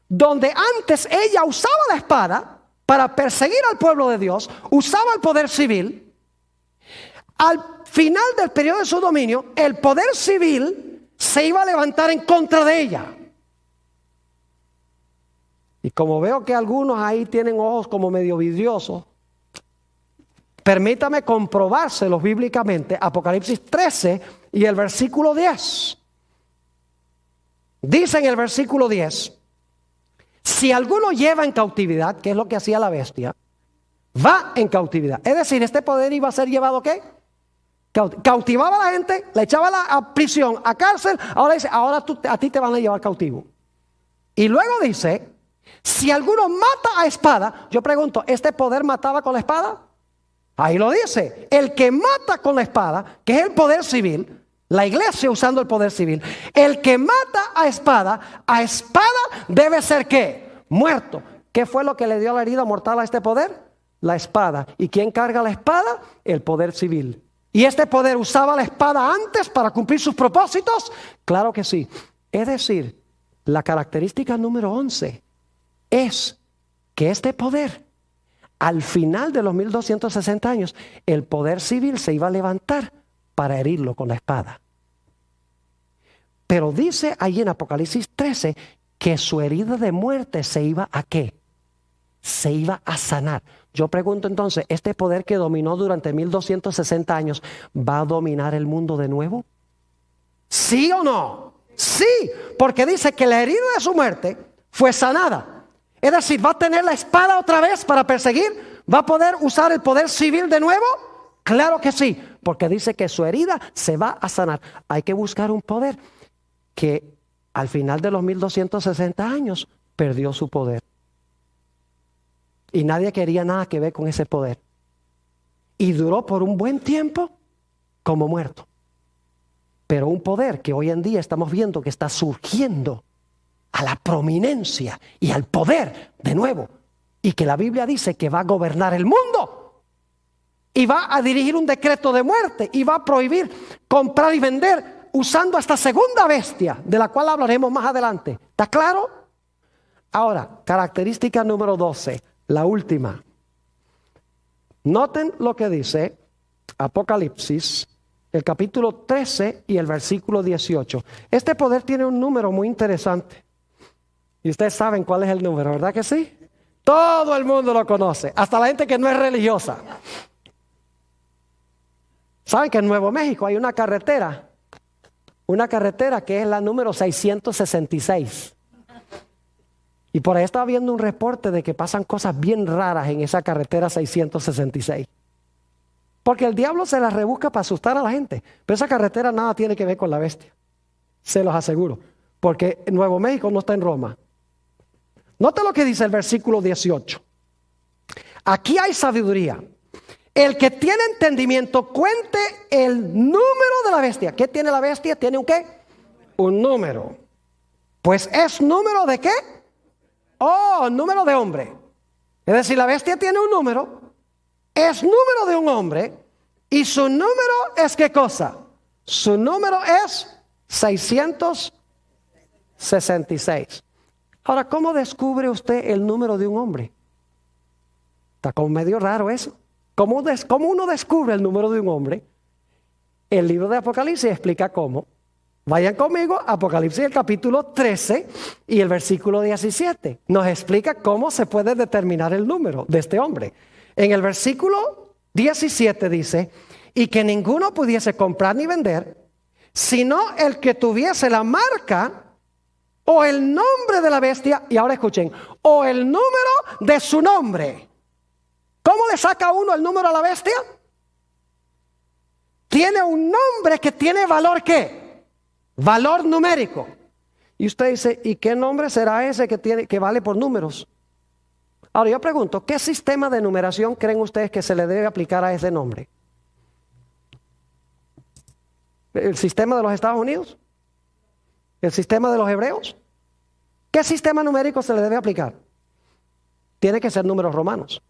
Donde antes ella usaba la espada para perseguir al pueblo de Dios, usaba el poder civil. Al final del periodo de su dominio, el poder civil se iba a levantar en contra de ella. Y como veo que algunos ahí tienen ojos como medio vidriosos, permítame comprobárselos bíblicamente. Apocalipsis 13 y el versículo 10. Dice en el versículo 10, si alguno lleva en cautividad, que es lo que hacía la bestia, va en cautividad. Es decir, este poder iba a ser llevado ¿qué? Cautivaba a la gente, la echaba a prisión, a cárcel. Ahora dice, ahora a ti te van a llevar cautivo. Y luego dice, si alguno mata a espada, yo pregunto, ¿este poder mataba con la espada? Ahí lo dice, el que mata con la espada, que es el poder civil, la iglesia usando el poder civil, el que mata a espada debe ser ¿qué? Muerto. ¿Qué fue lo que le dio la herida mortal a este poder? La espada. ¿Y quién carga la espada? El poder civil. ¿Y este poder usaba la espada antes para cumplir sus propósitos? Claro que sí. Es decir, la característica número 11 es que este poder, al final de los 1260 años, el poder civil se iba a levantar para herirlo con la espada. Pero dice ahí en Apocalipsis 13 que su herida de muerte se iba a ¿qué? Se iba a sanar. Yo pregunto entonces, ¿este poder que dominó durante 1260 años va a dominar el mundo de nuevo? ¿Sí o no? Sí, porque dice que la herida de su muerte fue sanada. Es decir, ¿va a tener la espada otra vez para perseguir? ¿Va a poder usar el poder civil de nuevo? Claro que sí, porque dice que su herida se va a sanar. Hay que buscar un poder que al final de los 1260 años perdió su poder. Y nadie quería nada que ver con ese poder. Y duró por un buen tiempo como muerto. Pero un poder que hoy en día estamos viendo que está surgiendo a la prominencia y al poder de nuevo. Y que la Biblia dice que va a gobernar el mundo. Y va a dirigir un decreto de muerte. Y va a prohibir comprar y vender usando esta segunda bestia, de la cual hablaremos más adelante. ¿Está claro? Ahora, característica número 12, la última. Noten lo que dice Apocalipsis, el capítulo 13 y el versículo 18. Este poder tiene un número muy interesante. Y ustedes saben cuál es el número, ¿verdad que sí? Todo el mundo lo conoce, hasta la gente que no es religiosa. ¿Saben que en Nuevo México hay una carretera que es la número 666? Y por ahí estaba viendo un reporte de que pasan cosas bien raras en esa carretera 666. Porque el diablo se la rebusca para asustar a la gente. Pero esa carretera nada tiene que ver con la bestia. Se los aseguro. Porque Nuevo México no está en Roma. Note lo que dice el versículo 18. Aquí hay sabiduría. El que tiene entendimiento cuente el número de la bestia. ¿Qué tiene la bestia? ¿Tiene un qué? Un número. Pues es número de qué? Oh, número de hombre. Es decir, la bestia tiene un número. Es número de un hombre. Y su número es ¿qué cosa? Su número es 666. Ahora, ¿cómo descubre usted el número de un hombre? Está como medio raro eso. ¿Cómo uno descubre el número de un hombre? El libro de Apocalipsis explica cómo. Vayan conmigo, Apocalipsis el capítulo 13 y el versículo 17. Nos explica cómo se puede determinar el número de este hombre. En el versículo 17 dice, y que ninguno pudiese comprar ni vender, sino el que tuviese la marca o el nombre de la bestia, y ahora escuchen, o el número de su nombre. ¿Cómo le saca uno el número a la bestia? Tiene un nombre que tiene valor ¿qué? Valor numérico. Y usted dice, ¿y qué nombre será ese que vale por números? Ahora yo pregunto, ¿qué sistema de numeración creen ustedes que se le debe aplicar a ese nombre? ¿El sistema de los Estados Unidos? ¿El sistema de los hebreos? ¿Qué sistema numérico se le debe aplicar? Tiene que ser números romanos.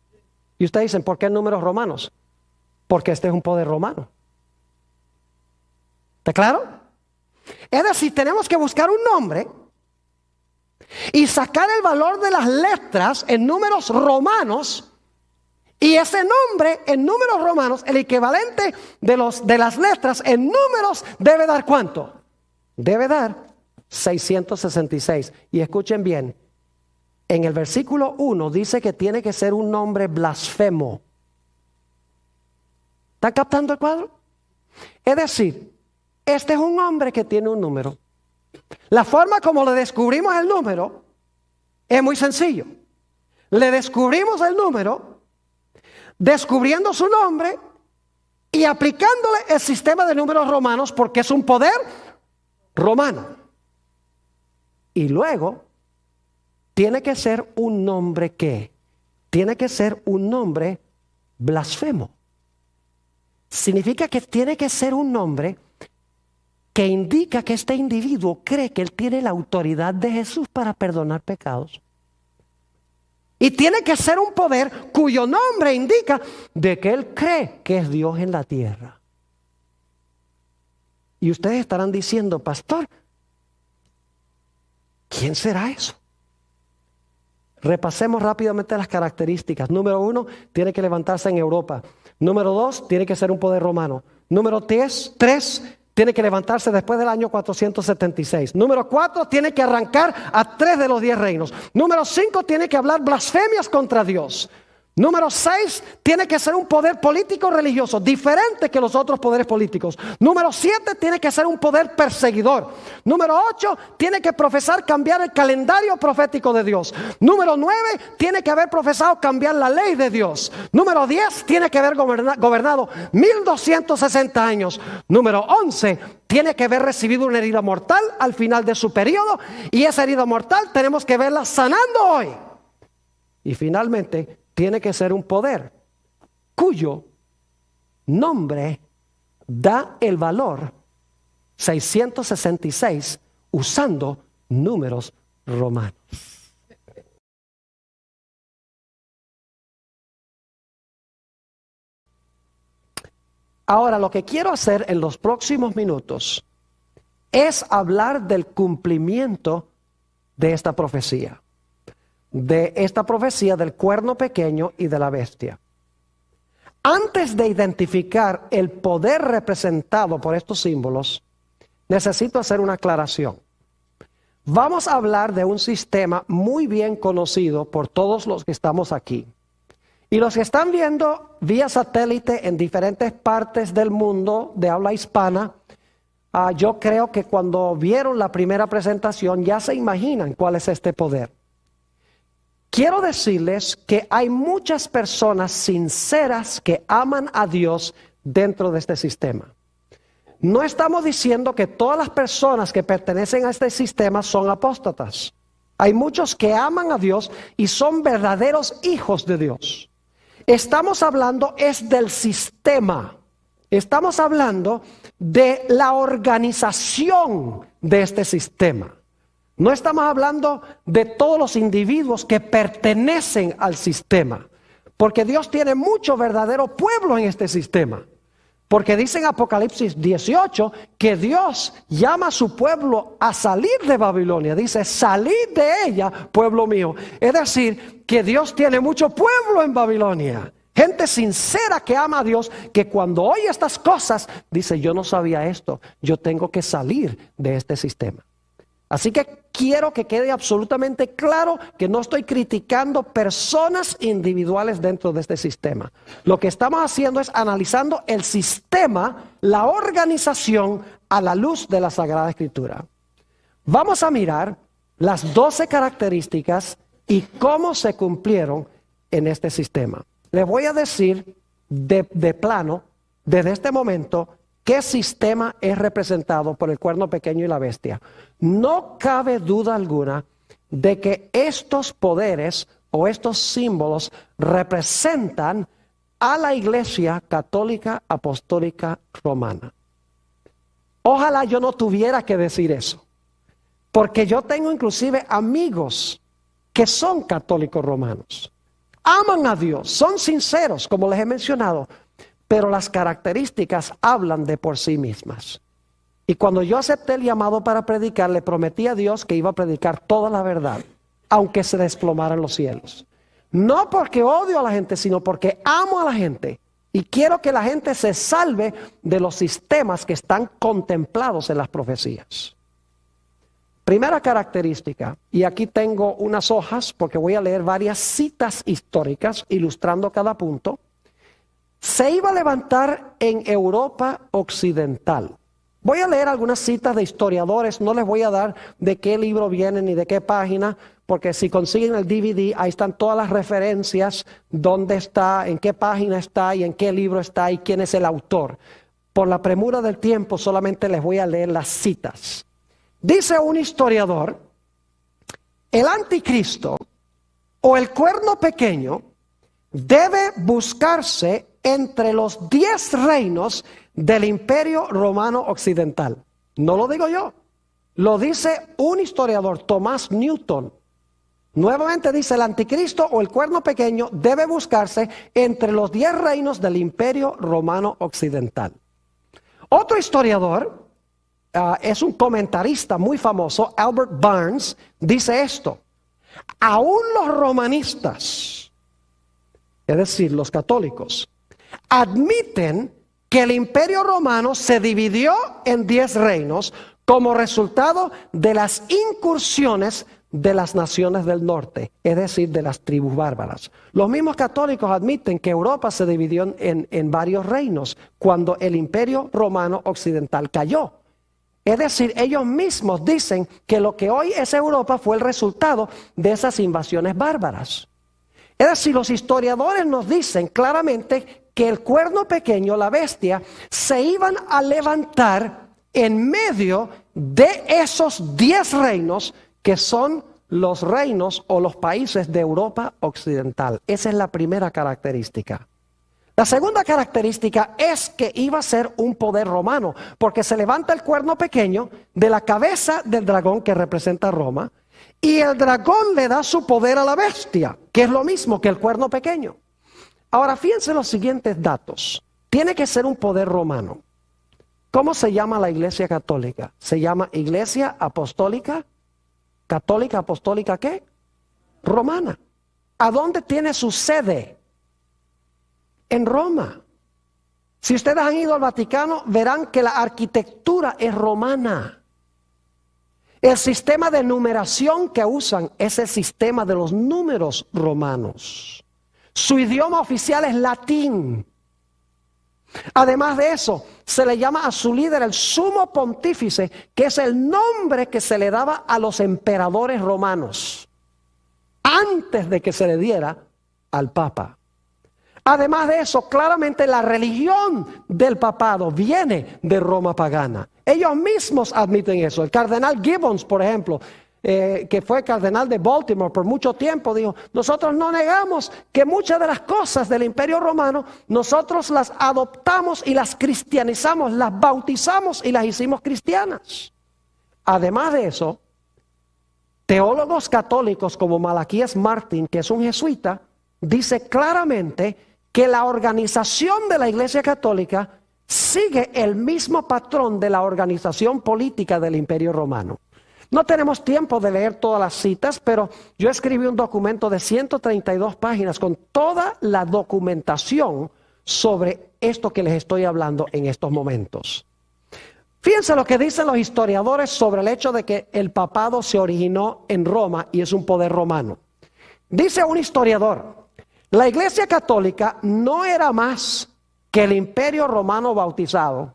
Y ustedes dicen, ¿por qué números romanos? Porque este es un poder romano. ¿Está claro? Es decir, tenemos que buscar un nombre y sacar el valor de las letras en números romanos. Y ese nombre en números romanos, el equivalente de las letras en números, debe dar ¿cuánto? Debe dar 666. Y escuchen bien, en el versículo 1 dice que tiene que ser un nombre blasfemo. ¿Está captando el cuadro? Es decir, este es un hombre que tiene un número. La forma como le descubrimos el número es muy sencillo. Le descubrimos el número descubriendo su nombre y aplicándole el sistema de números romanos porque es un poder romano. Y luego tiene que ser un nombre ¿qué? Tiene que ser un nombre blasfemo. Significa que tiene que ser un nombre que indica que este individuo cree que él tiene la autoridad de Jesús para perdonar pecados. Y tiene que ser un poder cuyo nombre indica de que él cree que es Dios en la tierra. Y ustedes estarán diciendo, pastor, ¿quién será eso? Repasemos rápidamente las características. Número 1, tiene que levantarse en Europa. Número 2, tiene que ser un poder romano. Número 3, tiene que levantarse después del año 476. Número 4, tiene que arrancar a 3 de los 10 reinos. Número 5, tiene que hablar blasfemias contra Dios. Número 6, tiene que ser un poder político religioso, diferente que los otros poderes políticos. Número 7, tiene que ser un poder perseguidor. Número 8, tiene que profesar cambiar el calendario profético de Dios. Número 9, tiene que haber profesado cambiar la ley de Dios. Número 10, tiene que haber gobernado 1260 años. Número 11, tiene que haber recibido una herida mortal al final de su periodo. Y esa herida mortal tenemos que verla sanando hoy. Y finalmente, tiene que ser un poder cuyo nombre da el valor 666 usando números romanos. Ahora, lo que quiero hacer en los próximos minutos es hablar del cumplimiento de esta profecía. De esta profecía del cuerno pequeño y de la bestia. Antes de identificar el poder representado por estos símbolos, necesito hacer una aclaración. Vamos a hablar de un sistema muy bien conocido por todos los que estamos aquí. Y los que están viendo vía satélite en diferentes partes del mundo de habla hispana, yo creo que cuando vieron la primera presentación ya se imaginan cuál es este poder. Quiero decirles que hay muchas personas sinceras que aman a Dios dentro de este sistema. No estamos diciendo que todas las personas que pertenecen a este sistema son apóstatas. Hay muchos que aman a Dios y son verdaderos hijos de Dios. Estamos hablando es del sistema. Estamos hablando de la organización de este sistema. No estamos hablando de todos los individuos que pertenecen al sistema. Porque Dios tiene mucho verdadero pueblo en este sistema. Porque dice en Apocalipsis 18 que Dios llama a su pueblo a salir de Babilonia. Dice, salid de ella, pueblo mío. Es decir, que Dios tiene mucho pueblo en Babilonia. Gente sincera que ama a Dios, que cuando oye estas cosas, dice, yo no sabía esto, yo tengo que salir de este sistema. Así que quiero que quede absolutamente claro que no estoy criticando personas individuales dentro de este sistema. Lo que estamos haciendo es analizando el sistema, la organización a la luz de la Sagrada Escritura. Vamos a mirar las 12 características y cómo se cumplieron en este sistema. Les voy a decir de plano, desde este momento, ¿qué sistema es representado por el cuerno pequeño y la bestia? No cabe duda alguna de que estos poderes o estos símbolos representan a la Iglesia Católica Apostólica Romana. Ojalá yo no tuviera que decir eso, porque yo tengo inclusive amigos que son católicos romanos. Aman a Dios, son sinceros, como les he mencionado, pero las características hablan de por sí mismas. Y cuando yo acepté el llamado para predicar, le prometí a Dios que iba a predicar toda la verdad, aunque se desplomaran los cielos. No porque odio a la gente, sino porque amo a la gente. Y quiero que la gente se salve de los sistemas que están contemplados en las profecías. Primera característica, y aquí tengo unas hojas porque voy a leer varias citas históricas ilustrando cada punto. Se iba a levantar en Europa Occidental. Voy a leer algunas citas de historiadores, no les voy a dar de qué libro vienen ni de qué página, porque si consiguen el DVD, ahí están todas las referencias, dónde está, en qué página está y en qué libro está y quién es el autor. Por la premura del tiempo solamente les voy a leer las citas. Dice un historiador, el anticristo o el cuerno pequeño debe buscarse entre los 10 reinos del Imperio Romano Occidental. No lo digo yo, lo dice un historiador, Thomas Newton. Nuevamente dice, el anticristo o el cuerno pequeño debe buscarse entre los 10 reinos del Imperio Romano Occidental. Otro historiador, es un comentarista muy famoso, Albert Barnes, dice esto: aún los romanistas, es decir, los católicos, admiten que el Imperio Romano se dividió en 10 reinos como resultado de las incursiones de las naciones del norte, es decir, de las tribus bárbaras. Los mismos católicos admiten que Europa se dividió en varios reinos cuando el Imperio Romano Occidental cayó. Es decir, ellos mismos dicen que lo que hoy es Europa fue el resultado de esas invasiones bárbaras. Es decir, los historiadores nos dicen claramente que el cuerno pequeño, la bestia, se iban a levantar en medio de esos 10 reinos que son los reinos o los países de Europa Occidental. Esa es la primera característica. La segunda característica es que iba a ser un poder romano, porque se levanta el cuerno pequeño de la cabeza del dragón que representa Roma, Y el dragón le da su poder a la bestia, que es lo mismo que el cuerno pequeño. Ahora, fíjense los siguientes datos. Tiene que ser un poder romano. ¿Cómo se llama la Iglesia Católica? Se llama Iglesia Apostólica. ¿Católica, apostólica qué? Romana. ¿A dónde tiene su sede? En Roma. Si ustedes han ido al Vaticano, verán que la arquitectura es romana. El sistema de numeración que usan es el sistema de los números romanos. Su idioma oficial es latín. Además de eso, se le llama a su líder el sumo pontífice, que es el nombre que se le daba a los emperadores romanos antes de que se le diera al papa. Además de eso, claramente la religión del papado viene de Roma pagana. Ellos mismos admiten eso. El cardenal Gibbons, por ejemplo, que fue cardenal de Baltimore por mucho tiempo, dijo: nosotros no negamos que muchas de las cosas del Imperio Romano, nosotros las adoptamos y las cristianizamos, las bautizamos y las hicimos cristianas. Además de eso, teólogos católicos como Malaquías Martín, que es un jesuita, dice claramente que la organización de la Iglesia Católica sigue el mismo patrón de la organización política del Imperio Romano. No tenemos tiempo de leer todas las citas, pero yo escribí un documento de 132 páginas con toda la documentación sobre esto que les estoy hablando en estos momentos. Fíjense lo que dicen los historiadores sobre el hecho de que el papado se originó en Roma y es un poder romano. Dice un historiador: la Iglesia Católica no era más que el Imperio Romano bautizado.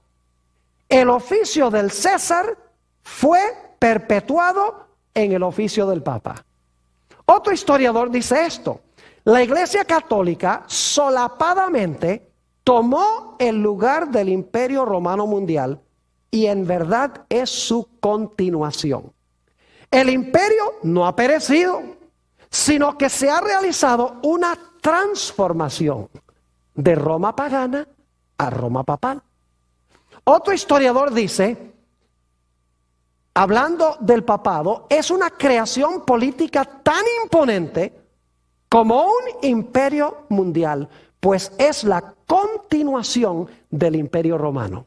El oficio del César fue perpetuado en el oficio del Papa. Otro historiador dice esto: la Iglesia Católica solapadamente tomó el lugar del Imperio Romano Mundial y en verdad es su continuación. El imperio no ha perecido, sino que se ha realizado una transformación de Roma pagana a Roma papal. Otro historiador dice, hablando del papado, es una creación política tan imponente como un imperio mundial, pues es la continuación del Imperio Romano.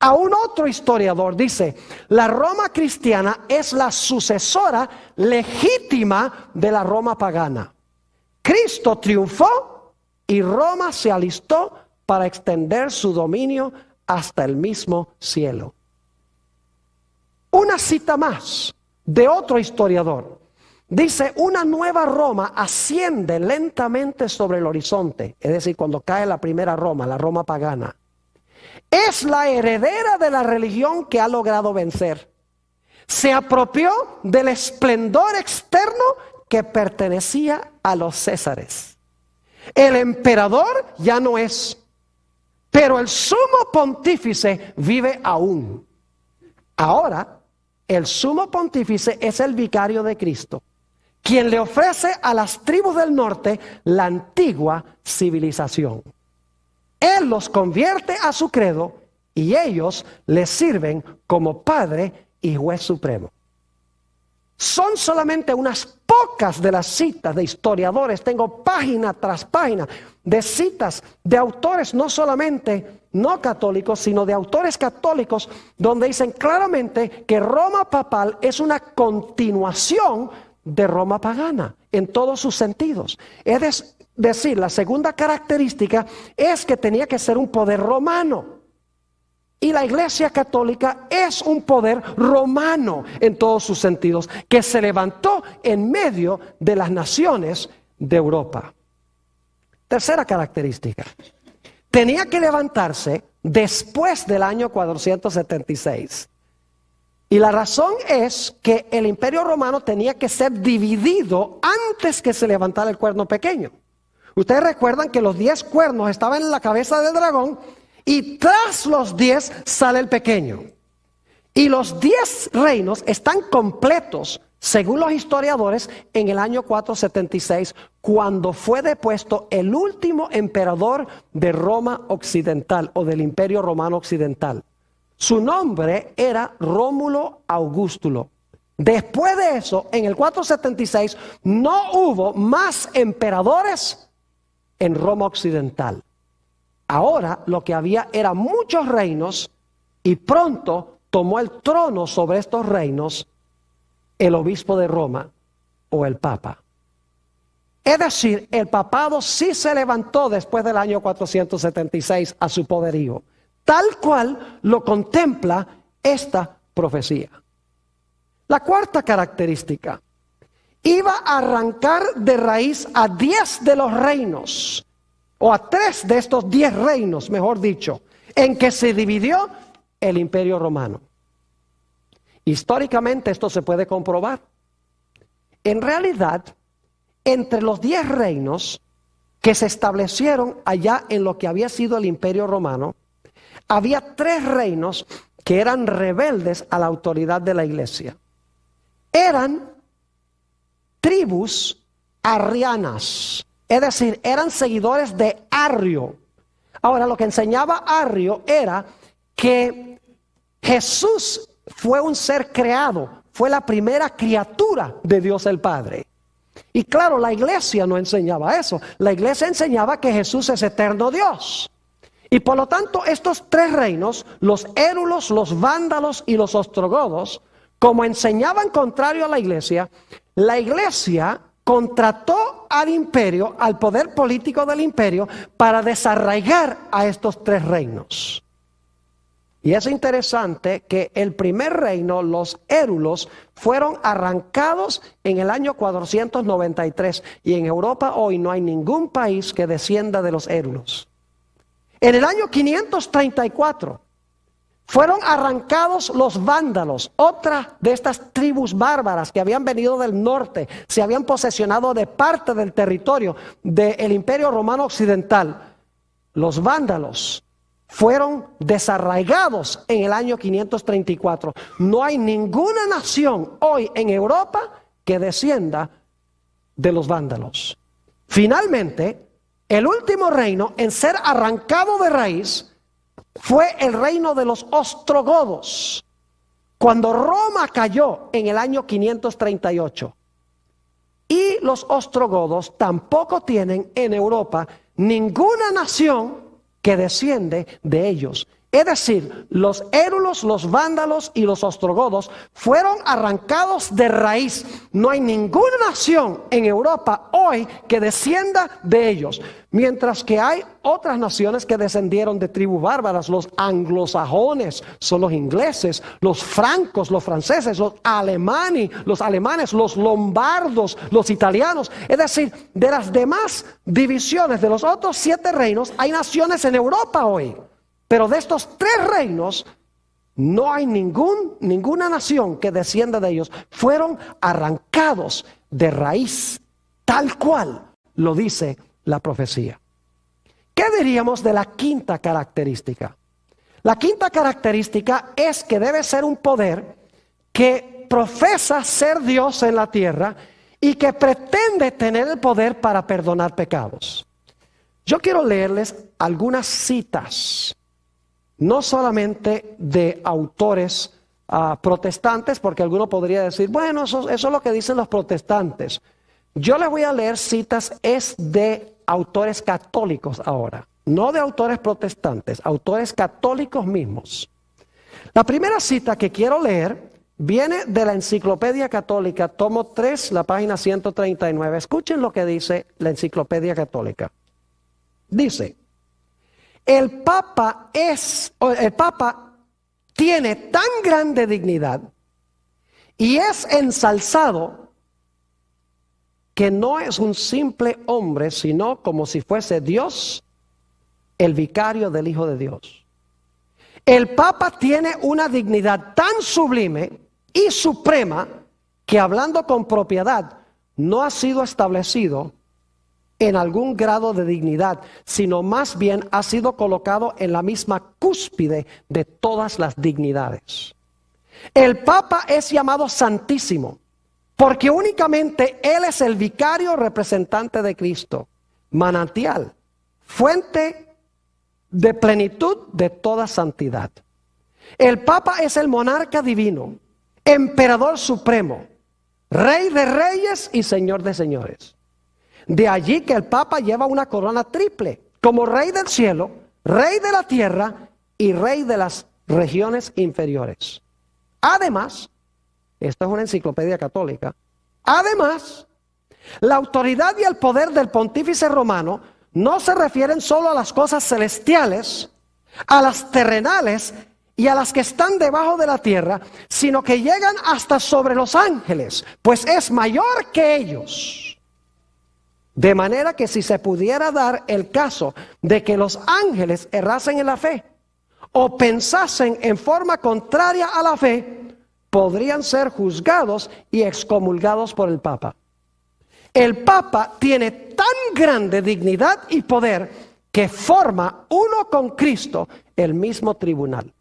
Aún otro historiador dice, la Roma cristiana es la sucesora legítima de la Roma pagana. Cristo triunfó y Roma se alistó para extender su dominio hasta el mismo cielo. Una cita más de otro historiador. Dice, una nueva Roma asciende lentamente sobre el horizonte. Es decir, cuando cae la primera Roma, la Roma pagana. Es la heredera de la religión que ha logrado vencer. Se apropió del esplendor externo que pertenecía a los césares. El emperador ya no es, pero el sumo pontífice vive aún. Ahora, el sumo pontífice es el vicario de Cristo, quien le ofrece a las tribus del norte la antigua civilización. Él los convierte a su credo y ellos le sirven como Padre y Juez Supremo. Son solamente unas pocas de las citas de historiadores. Tengo página tras página de citas de autores no solamente no católicos, sino de autores católicos, donde dicen claramente que Roma papal es una continuación de Roma pagana en todos sus sentidos. Es decir, la segunda característica es que tenía que ser un poder romano. Y la Iglesia Católica es un poder romano en todos sus sentidos, que se levantó en medio de las naciones de Europa. Tercera característica, tenía que levantarse después del año 476. Y la razón es que el Imperio Romano tenía que ser dividido antes que se levantara el cuerno pequeño. Ustedes recuerdan que los 10 cuernos estaban en la cabeza del dragón y tras los 10 sale el pequeño. Y los 10 reinos están completos, según los historiadores, en el año 476, cuando fue depuesto el último emperador de Roma Occidental o del Imperio Romano Occidental. Su nombre era Rómulo Augustulo. Después de eso, en el 476, no hubo más emperadores en Roma occidental. Ahora lo que había eran muchos reinos y pronto tomó el trono sobre estos reinos el obispo de Roma o el papa. Es decir, el papado sí se levantó después del año 476 a su poderío, tal cual lo contempla esta profecía. La cuarta característica, iba a arrancar de raíz a 10 de los reinos, o a 3 de estos 10 reinos, mejor dicho, en que se dividió el Imperio Romano. Históricamente esto se puede comprobar. En realidad, entre los 10 reinos que se establecieron allá en lo que había sido el Imperio Romano, había 3 reinos que eran rebeldes a la autoridad de la iglesia. Eran tribus arrianas, es decir, eran seguidores de Arrio. Ahora, lo que enseñaba Arrio era que Jesús fue un ser creado, fue la primera criatura de Dios el Padre. Y claro, la iglesia no enseñaba eso. La iglesia enseñaba que Jesús es eterno Dios. Y por lo tanto, estos 3 reinos, los érulos, los vándalos y los ostrogodos, como enseñaban contrario a la iglesia contrató al imperio, al poder político del imperio, para desarraigar a estos 3 reinos. Y es interesante que el primer reino, los érulos, fueron arrancados en el año 493. Y en Europa hoy no hay ningún país que descienda de los érulos. En el año 534 fueron arrancados los vándalos, otra de estas tribus bárbaras que habían venido del norte, se habían posesionado de parte del territorio del Imperio Romano Occidental. Los vándalos fueron desarraigados en el año 534. No hay ninguna nación hoy en Europa que descienda de los vándalos. Finalmente, el último reino en ser arrancado de raíz fue el reino de los ostrogodos, cuando Roma cayó en el año 538. Y los ostrogodos tampoco tienen en Europa ninguna nación que desciende de ellos. Es decir, los érulos, los vándalos y los ostrogodos fueron arrancados de raíz. No hay ninguna nación en Europa hoy que descienda de ellos. Mientras que hay otras naciones que descendieron de tribus bárbaras. Los anglosajones son los ingleses, los francos, los franceses, los alemanes, los lombardos, los italianos. Es decir, de las demás divisiones de los otros 7 reinos, hay naciones en Europa hoy. Pero de estos 3 reinos, no hay ninguna nación que descienda de ellos. Fueron arrancados de raíz, tal cual lo dice la profecía. ¿Qué diríamos de la quinta característica? La quinta característica es que debe ser un poder que profesa ser Dios en la tierra y que pretende tener el poder para perdonar pecados. Yo quiero leerles algunas citas, no solamente de autores protestantes, porque alguno podría decir, bueno, eso es lo que dicen los protestantes. Yo les voy a leer citas de autores católicos ahora, no de autores protestantes, autores católicos mismos. La primera cita que quiero leer viene de la Enciclopedia Católica, tomo 3, la página 139. Escuchen lo que dice la Enciclopedia Católica. Dice: el Papa tiene tan grande dignidad y es ensalzado que no es un simple hombre, sino como si fuese Dios, el vicario del Hijo de Dios. El Papa tiene una dignidad tan sublime y suprema que, hablando con propiedad, no ha sido establecido en algún grado de dignidad, sino más bien ha sido colocado en la misma cúspide de todas las dignidades. El Papa es llamado Santísimo, porque únicamente Él es el vicario representante de Cristo, manantial, fuente de plenitud de toda santidad. El Papa es el monarca divino, emperador supremo, rey de reyes y señor de señores. De allí que el Papa lleva una corona triple, como rey del cielo, rey de la tierra y rey de las regiones inferiores. Además, esto es una enciclopedia católica, además, la autoridad y el poder del pontífice romano no se refieren solo a las cosas celestiales, a las terrenales y a las que están debajo de la tierra, sino que llegan hasta sobre los ángeles, pues es mayor que ellos. De manera que si se pudiera dar el caso de que los ángeles errasen en la fe o pensasen en forma contraria a la fe, podrían ser juzgados y excomulgados por el Papa. El Papa tiene tan grande dignidad y poder que forma uno con Cristo el mismo tribunal.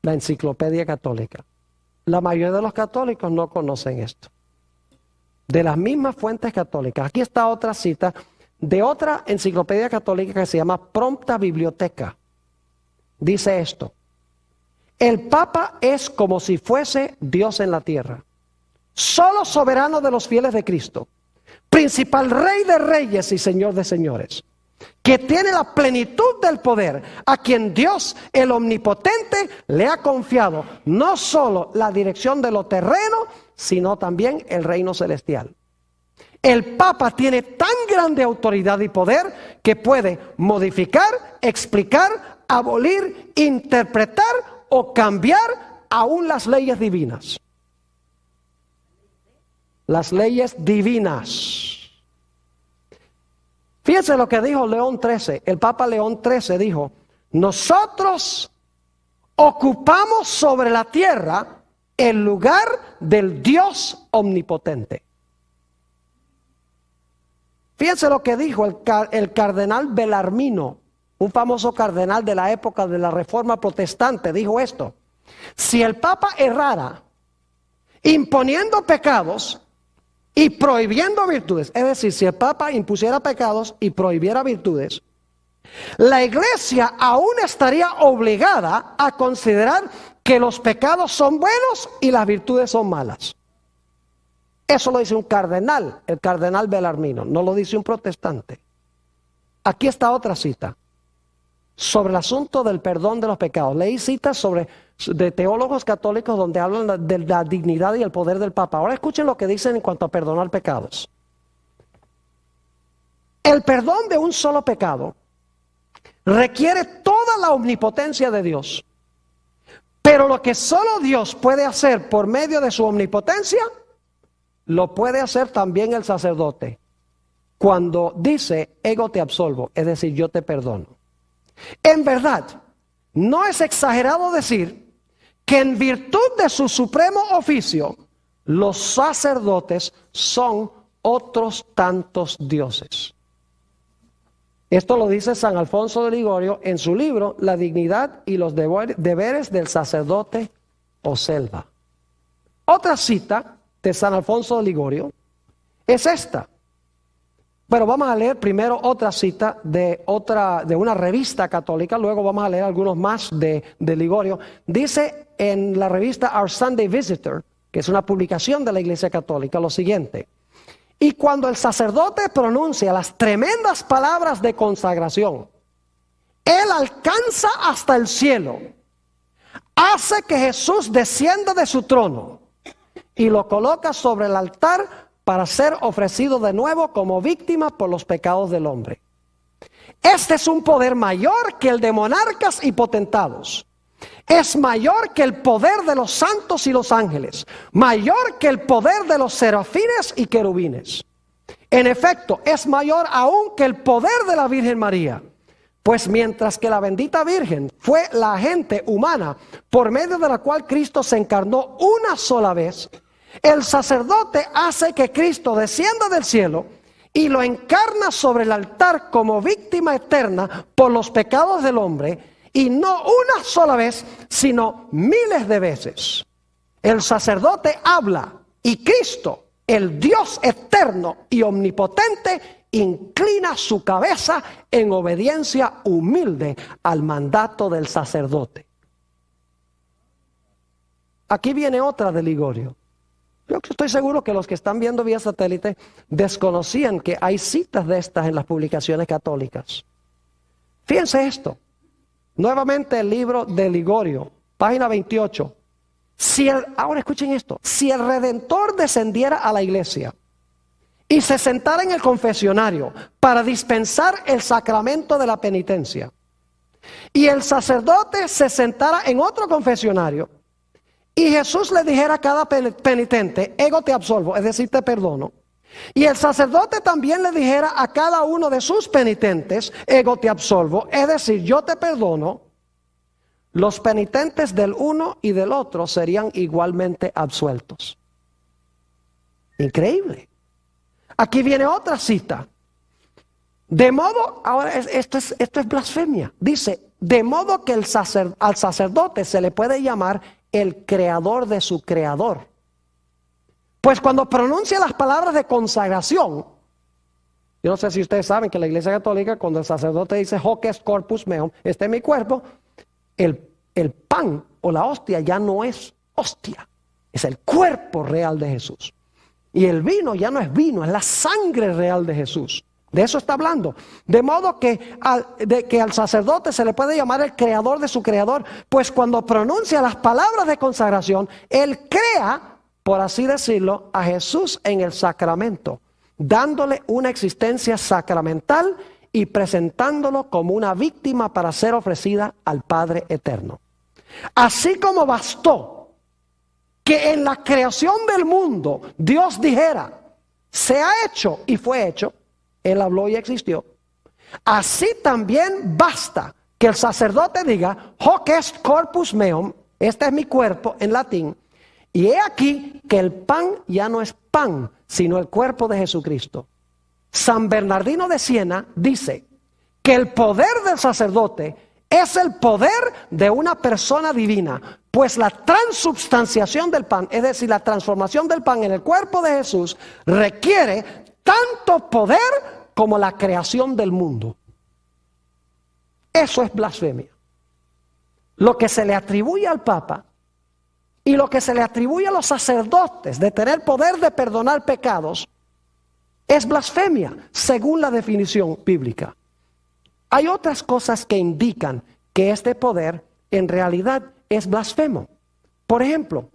La enciclopedia católica. La mayoría de los católicos no conocen esto. De las mismas fuentes católicas. Aquí está otra cita de otra enciclopedia católica que se llama Prompta Biblioteca. Dice esto: el Papa es como si fuese Dios en la tierra, solo soberano de los fieles de Cristo, principal rey de reyes y señor de señores, que tiene la plenitud del poder, a quien Dios, el omnipotente, le ha confiado no solo la dirección de lo terreno, sino también el reino celestial. El Papa tiene tan grande autoridad y poder que puede modificar, explicar, abolir, interpretar o cambiar aún las leyes divinas. Las leyes divinas. Fíjense lo que dijo León XIII. El Papa León XIII dijo: nosotros ocupamos sobre la tierra el lugar del Dios omnipotente. Fíjense lo que dijo el cardenal Bellarmino, un famoso cardenal de la época de la Reforma Protestante. Dijo esto: si el Papa errara imponiendo pecados y prohibiendo virtudes, es decir, si el Papa impusiera pecados y prohibiera virtudes, la Iglesia aún estaría obligada a considerar que los pecados son buenos y las virtudes son malas. Eso lo dice un cardenal, el cardenal Bellarmino, no lo dice un protestante. Aquí está otra cita sobre el asunto del perdón de los pecados. Leí citas de teólogos católicos donde hablan de la dignidad y el poder del Papa. Ahora escuchen lo que dicen en cuanto a perdonar pecados. El perdón de un solo pecado requiere toda la omnipotencia de Dios. Pero lo que solo Dios puede hacer por medio de su omnipotencia, lo puede hacer también el sacerdote. Cuando dice, ego te absolvo, es decir, yo te perdono. En verdad, no es exagerado decir que en virtud de su supremo oficio, los sacerdotes son otros tantos dioses. Esto lo dice San Alfonso de Ligorio en su libro La dignidad y los deberes del sacerdote o selva. Otra cita de San Alfonso de Ligorio es esta. Pero vamos a leer primero otra cita de una revista católica, luego vamos a leer algunos más de Ligorio. Dice en la revista Our Sunday Visitor, que es una publicación de la Iglesia Católica, lo siguiente: y cuando el sacerdote pronuncia las tremendas palabras de consagración, él alcanza hasta el cielo, hace que Jesús descienda de su trono y lo coloca sobre el altar para ser ofrecido de nuevo como víctima por los pecados del hombre. Este es un poder mayor que el de monarcas y potentados. Es mayor que el poder de los santos y los ángeles, mayor que el poder de los serafines y querubines. En efecto, es mayor aún que el poder de la Virgen María. Pues mientras que la bendita Virgen fue la agente humana por medio de la cual Cristo se encarnó una sola vez, el sacerdote hace que Cristo descienda del cielo y lo encarna sobre el altar como víctima eterna por los pecados del hombre, y no una sola vez, sino miles de veces. El sacerdote habla y Cristo, el Dios eterno y omnipotente, inclina su cabeza en obediencia humilde al mandato del sacerdote. aquí viene otra de Ligorio. Yo estoy seguro que los que están viendo vía satélite desconocían que hay citas de estas en las publicaciones católicas. Fíjense esto. Nuevamente el libro de Ligorio, página 28. Ahora escuchen esto. Si el Redentor descendiera a la iglesia y se sentara en el confesionario para dispensar el sacramento de la penitencia, y el sacerdote se sentara en otro confesionario, y Jesús le dijera a cada penitente, ego te absolvo, es decir, te perdono, y el sacerdote también le dijera a cada uno de sus penitentes, ego te absolvo, es decir, yo te perdono, los penitentes del uno y del otro serían igualmente absueltos. Increíble. Aquí viene otra cita. De modo, ahora esto es blasfemia. Dice, de modo que al sacerdote se le puede llamar el creador de su creador. Pues cuando pronuncia las palabras de consagración, yo no sé si ustedes saben que la Iglesia Católica, cuando el sacerdote dice hoc est corpus meum, este es mi cuerpo, el pan o la hostia ya no es hostia, es el cuerpo real de Jesús. Y el vino ya no es vino, es la sangre real de Jesús. De eso está hablando. De modo que al sacerdote se le puede llamar el creador de su creador, pues cuando pronuncia las palabras de consagración, él crea, por así decirlo, a Jesús en el sacramento, dándole una existencia sacramental y presentándolo como una víctima para ser ofrecida al Padre Eterno. Así como bastó que en la creación del mundo Dios dijera, se ha hecho y fue hecho, Él habló y existió, así también basta que el sacerdote diga, hoc est corpus meum, este es mi cuerpo en latín, y he aquí que el pan ya no es pan, sino el cuerpo de Jesucristo. San Bernardino de Siena dice que el poder del sacerdote es el poder de una persona divina, pues la transubstanciación del pan, es decir, la transformación del pan en el cuerpo de Jesús, requiere tanto poder como la creación del mundo. Eso es blasfemia. Lo que se le atribuye al Papa y lo que se le atribuye a los sacerdotes de tener poder de perdonar pecados es blasfemia, según la definición bíblica. Hay otras cosas que indican que este poder en realidad es blasfemo. Por ejemplo,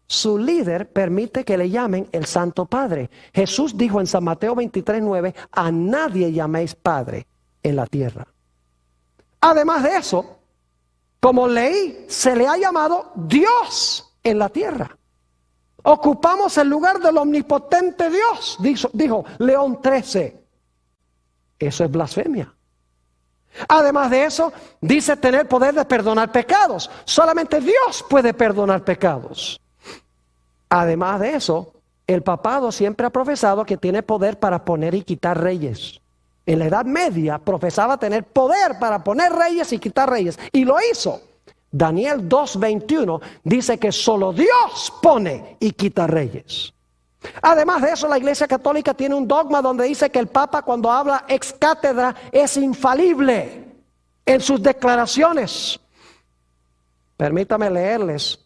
su líder permite que le llamen el Santo Padre. Jesús dijo en San Mateo 23:9, a nadie llaméis Padre en la tierra. Además de eso, como leí, se le ha llamado Dios en la tierra. Ocupamos el lugar del omnipotente Dios, dijo León XIII. Eso es blasfemia. Además de eso, dice tener poder de perdonar pecados. Solamente Dios puede perdonar pecados. Además de eso, el papado siempre ha profesado que tiene poder para poner y quitar reyes. En la Edad Media profesaba tener poder para poner reyes y quitar reyes. Y lo hizo. Daniel 2:21 dice que solo Dios pone y quita reyes. Además de eso, la Iglesia Católica tiene un dogma donde dice que el Papa, cuando habla ex cátedra, es infalible en sus declaraciones. Permítame leerles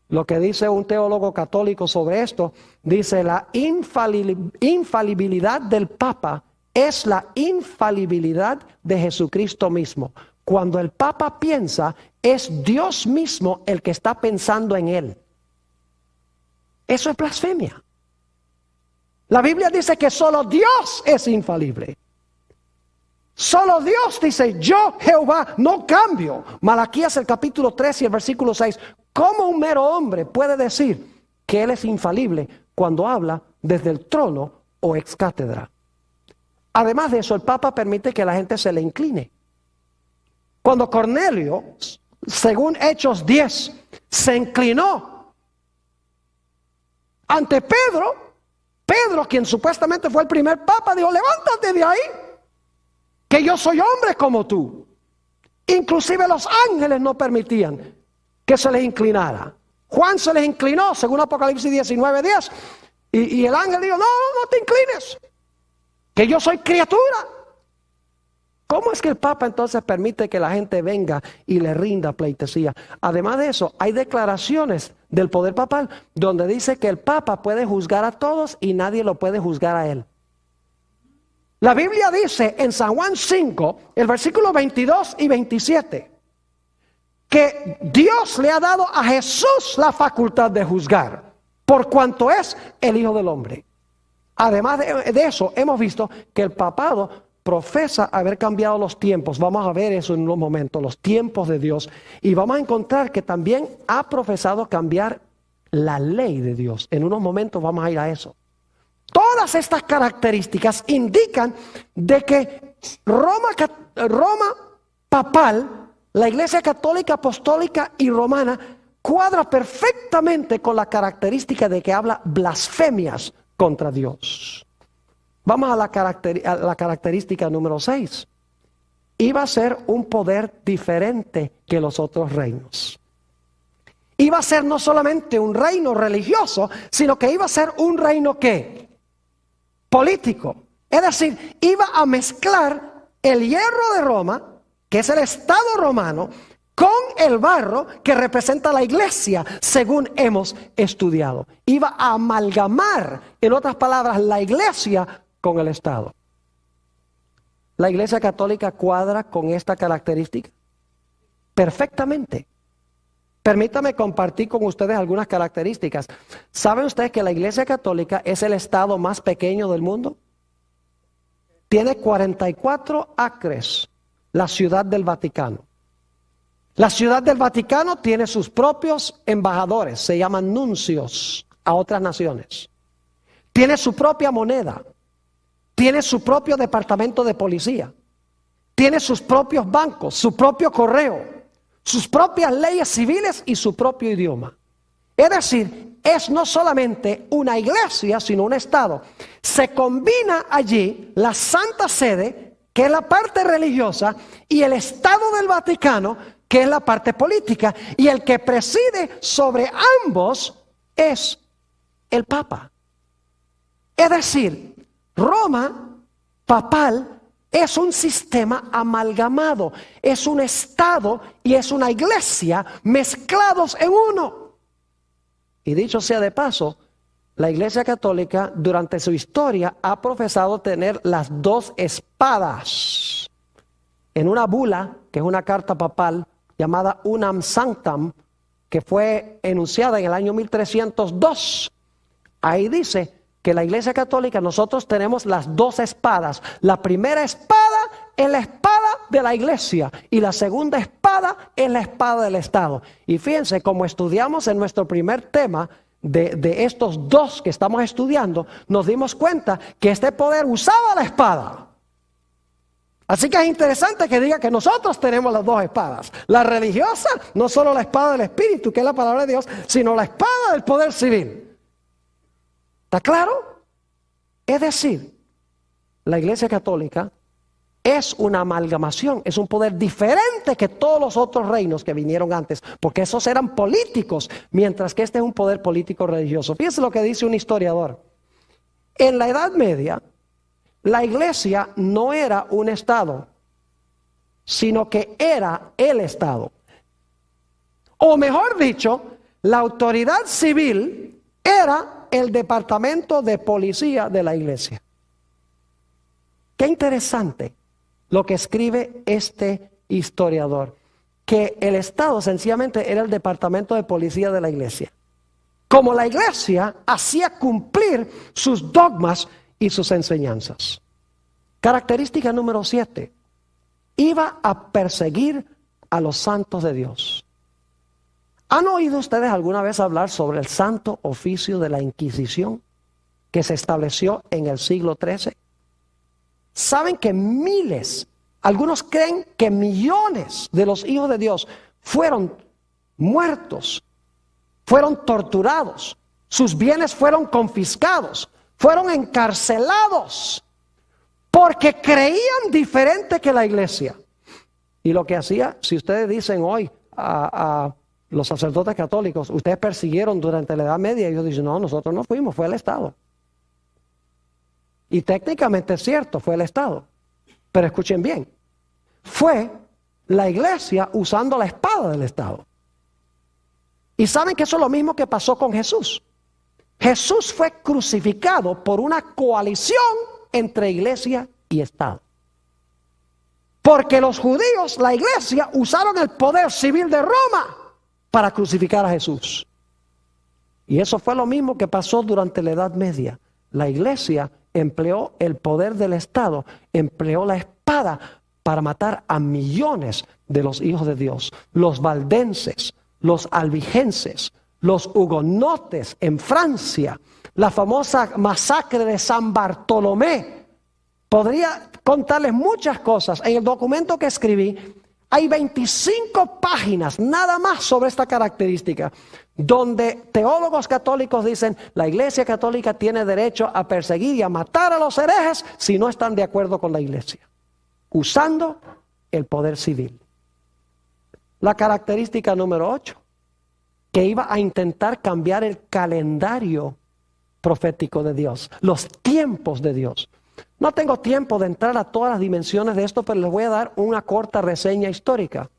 lo que dice un teólogo católico sobre esto. Dice, la infalibilidad del Papa es la infalibilidad de Jesucristo mismo. Cuando el Papa piensa, es Dios mismo el que está pensando en él. Eso es blasfemia. La Biblia dice que solo Dios es infalible. Solo Dios dice, yo Jehová no cambio. Malaquías el capítulo 3 y el versículo 6. ¿Cómo un mero hombre puede decir que él es infalible cuando habla desde el trono o ex cátedra? Además de eso, el Papa permite que la gente se le incline. Cuando Cornelio, según Hechos 10, se inclinó ante Pedro, quien supuestamente fue el primer papa, dijo, levántate de ahí, que yo soy hombre como tú. Inclusive los ángeles no permitían que se les inclinara. Juan se les inclinó, según Apocalipsis 19:10, y el ángel dijo, no te inclines, que yo soy criatura. ¿Cómo es que el Papa entonces permite que la gente venga y le rinda pleitesía? Además de eso, hay declaraciones del poder papal donde dice que el Papa puede juzgar a todos y nadie lo puede juzgar a él. La Biblia dice en San Juan 5, el versículo 22 y 27, que Dios le ha dado a Jesús la facultad de juzgar, por cuanto es el Hijo del Hombre. Además de eso, hemos visto que el papado profesa haber cambiado los tiempos. Vamos a ver eso en unos momentos, los tiempos de Dios. Y vamos a encontrar que también ha profesado cambiar la ley de Dios. En unos momentos vamos a ir a eso. Todas estas características indican de que Roma papal, la Iglesia Católica, Apostólica y Romana, cuadra perfectamente con la característica de que habla blasfemias contra Dios. Vamos a la característica número 6. Iba a ser un poder diferente que los otros reinos. Iba a ser no solamente un reino religioso, sino que iba a ser un reino ¿qué? Político. Es decir, iba a mezclar el hierro de Roma, que es el Estado romano, con el barro que representa la iglesia, según hemos estudiado. Iba a amalgamar, en otras palabras, la iglesia con el Estado. ¿La Iglesia Católica cuadra con esta característica? Perfectamente. Permítame compartir con ustedes algunas características. ¿Saben ustedes que la Iglesia Católica es el Estado más pequeño del mundo? Tiene 44 acres, la Ciudad del Vaticano. La Ciudad del Vaticano tiene sus propios embajadores, se llaman nuncios a otras naciones. Tiene su propia moneda. Tiene su propio departamento de policía. Tiene sus propios bancos, su propio correo, sus propias leyes civiles y su propio idioma. Es decir, es no solamente una iglesia, sino un Estado. Se combina allí la Santa Sede, que es la parte religiosa, y el Estado del Vaticano, que es la parte política. Y el que preside sobre ambos es el Papa. Es decir, Roma papal es un sistema amalgamado, es un Estado y es una iglesia mezclados en uno. Y dicho sea de paso, la Iglesia Católica durante su historia ha profesado tener las dos espadas. En una bula, que es una carta papal llamada Unam Sanctam, que fue enunciada en el año 1302, ahí dice que la Iglesia Católica, nosotros tenemos las dos espadas. La primera espada es la espada de la iglesia y la segunda espada es la espada del Estado. Y fíjense, como estudiamos en nuestro primer tema de estos dos que estamos estudiando, nos dimos cuenta que este poder usaba la espada. Así que es interesante que diga que nosotros tenemos las dos espadas. La religiosa, no solo la espada del Espíritu, que es la palabra de Dios, sino la espada del poder civil. ¿Está claro? Es decir, la Iglesia Católica es una amalgamación, es un poder diferente que todos los otros reinos que vinieron antes, porque esos eran políticos, mientras que este es un poder político religioso. Fíjense lo que dice un historiador. En la Edad Media, la Iglesia no era un Estado, sino que era el Estado. O mejor dicho, la autoridad civil era el departamento de policía de la iglesia. Qué interesante lo que escribe este historiador, que el Estado sencillamente era el departamento de policía de la iglesia. Como la iglesia hacía cumplir sus dogmas y sus enseñanzas. Característica número 7. Iba a perseguir a los santos de Dios. ¿Han oído ustedes alguna vez hablar sobre el santo oficio de la Inquisición que se estableció en el siglo XIII? Saben que miles, algunos creen que millones de los hijos de Dios fueron muertos, fueron torturados, sus bienes fueron confiscados, fueron encarcelados porque creían diferente que la iglesia. Y lo que hacía, si ustedes dicen hoy a los sacerdotes católicos, ustedes persiguieron durante la Edad Media, y ellos dicen, no, nosotros no fuimos, fue el Estado. Y técnicamente es cierto, fue el Estado. Pero escuchen bien, fue la iglesia usando la espada del Estado. Y saben que eso es lo mismo que pasó con Jesús. Jesús fue crucificado por una coalición entre iglesia y Estado. Porque los judíos, la iglesia, usaron el poder civil de Roma para crucificar a Jesús. Y eso fue lo mismo que pasó durante la Edad Media. La iglesia empleó el poder del Estado, empleó la espada para matar a millones de los hijos de Dios. Los valdenses, los albigenses, los hugonotes en Francia, la famosa masacre de San Bartolomé. Podría contarles muchas cosas. En el documento que escribí hay 25 páginas nada más sobre esta característica, donde teólogos católicos dicen la Iglesia Católica tiene derecho a perseguir y a matar a los herejes si no están de acuerdo con la Iglesia, usando el poder civil. La característica número 8, que iba a intentar cambiar el calendario profético de Dios, los tiempos de Dios. No tengo tiempo de entrar a todas las dimensiones de esto, pero les voy a dar una corta reseña histórica.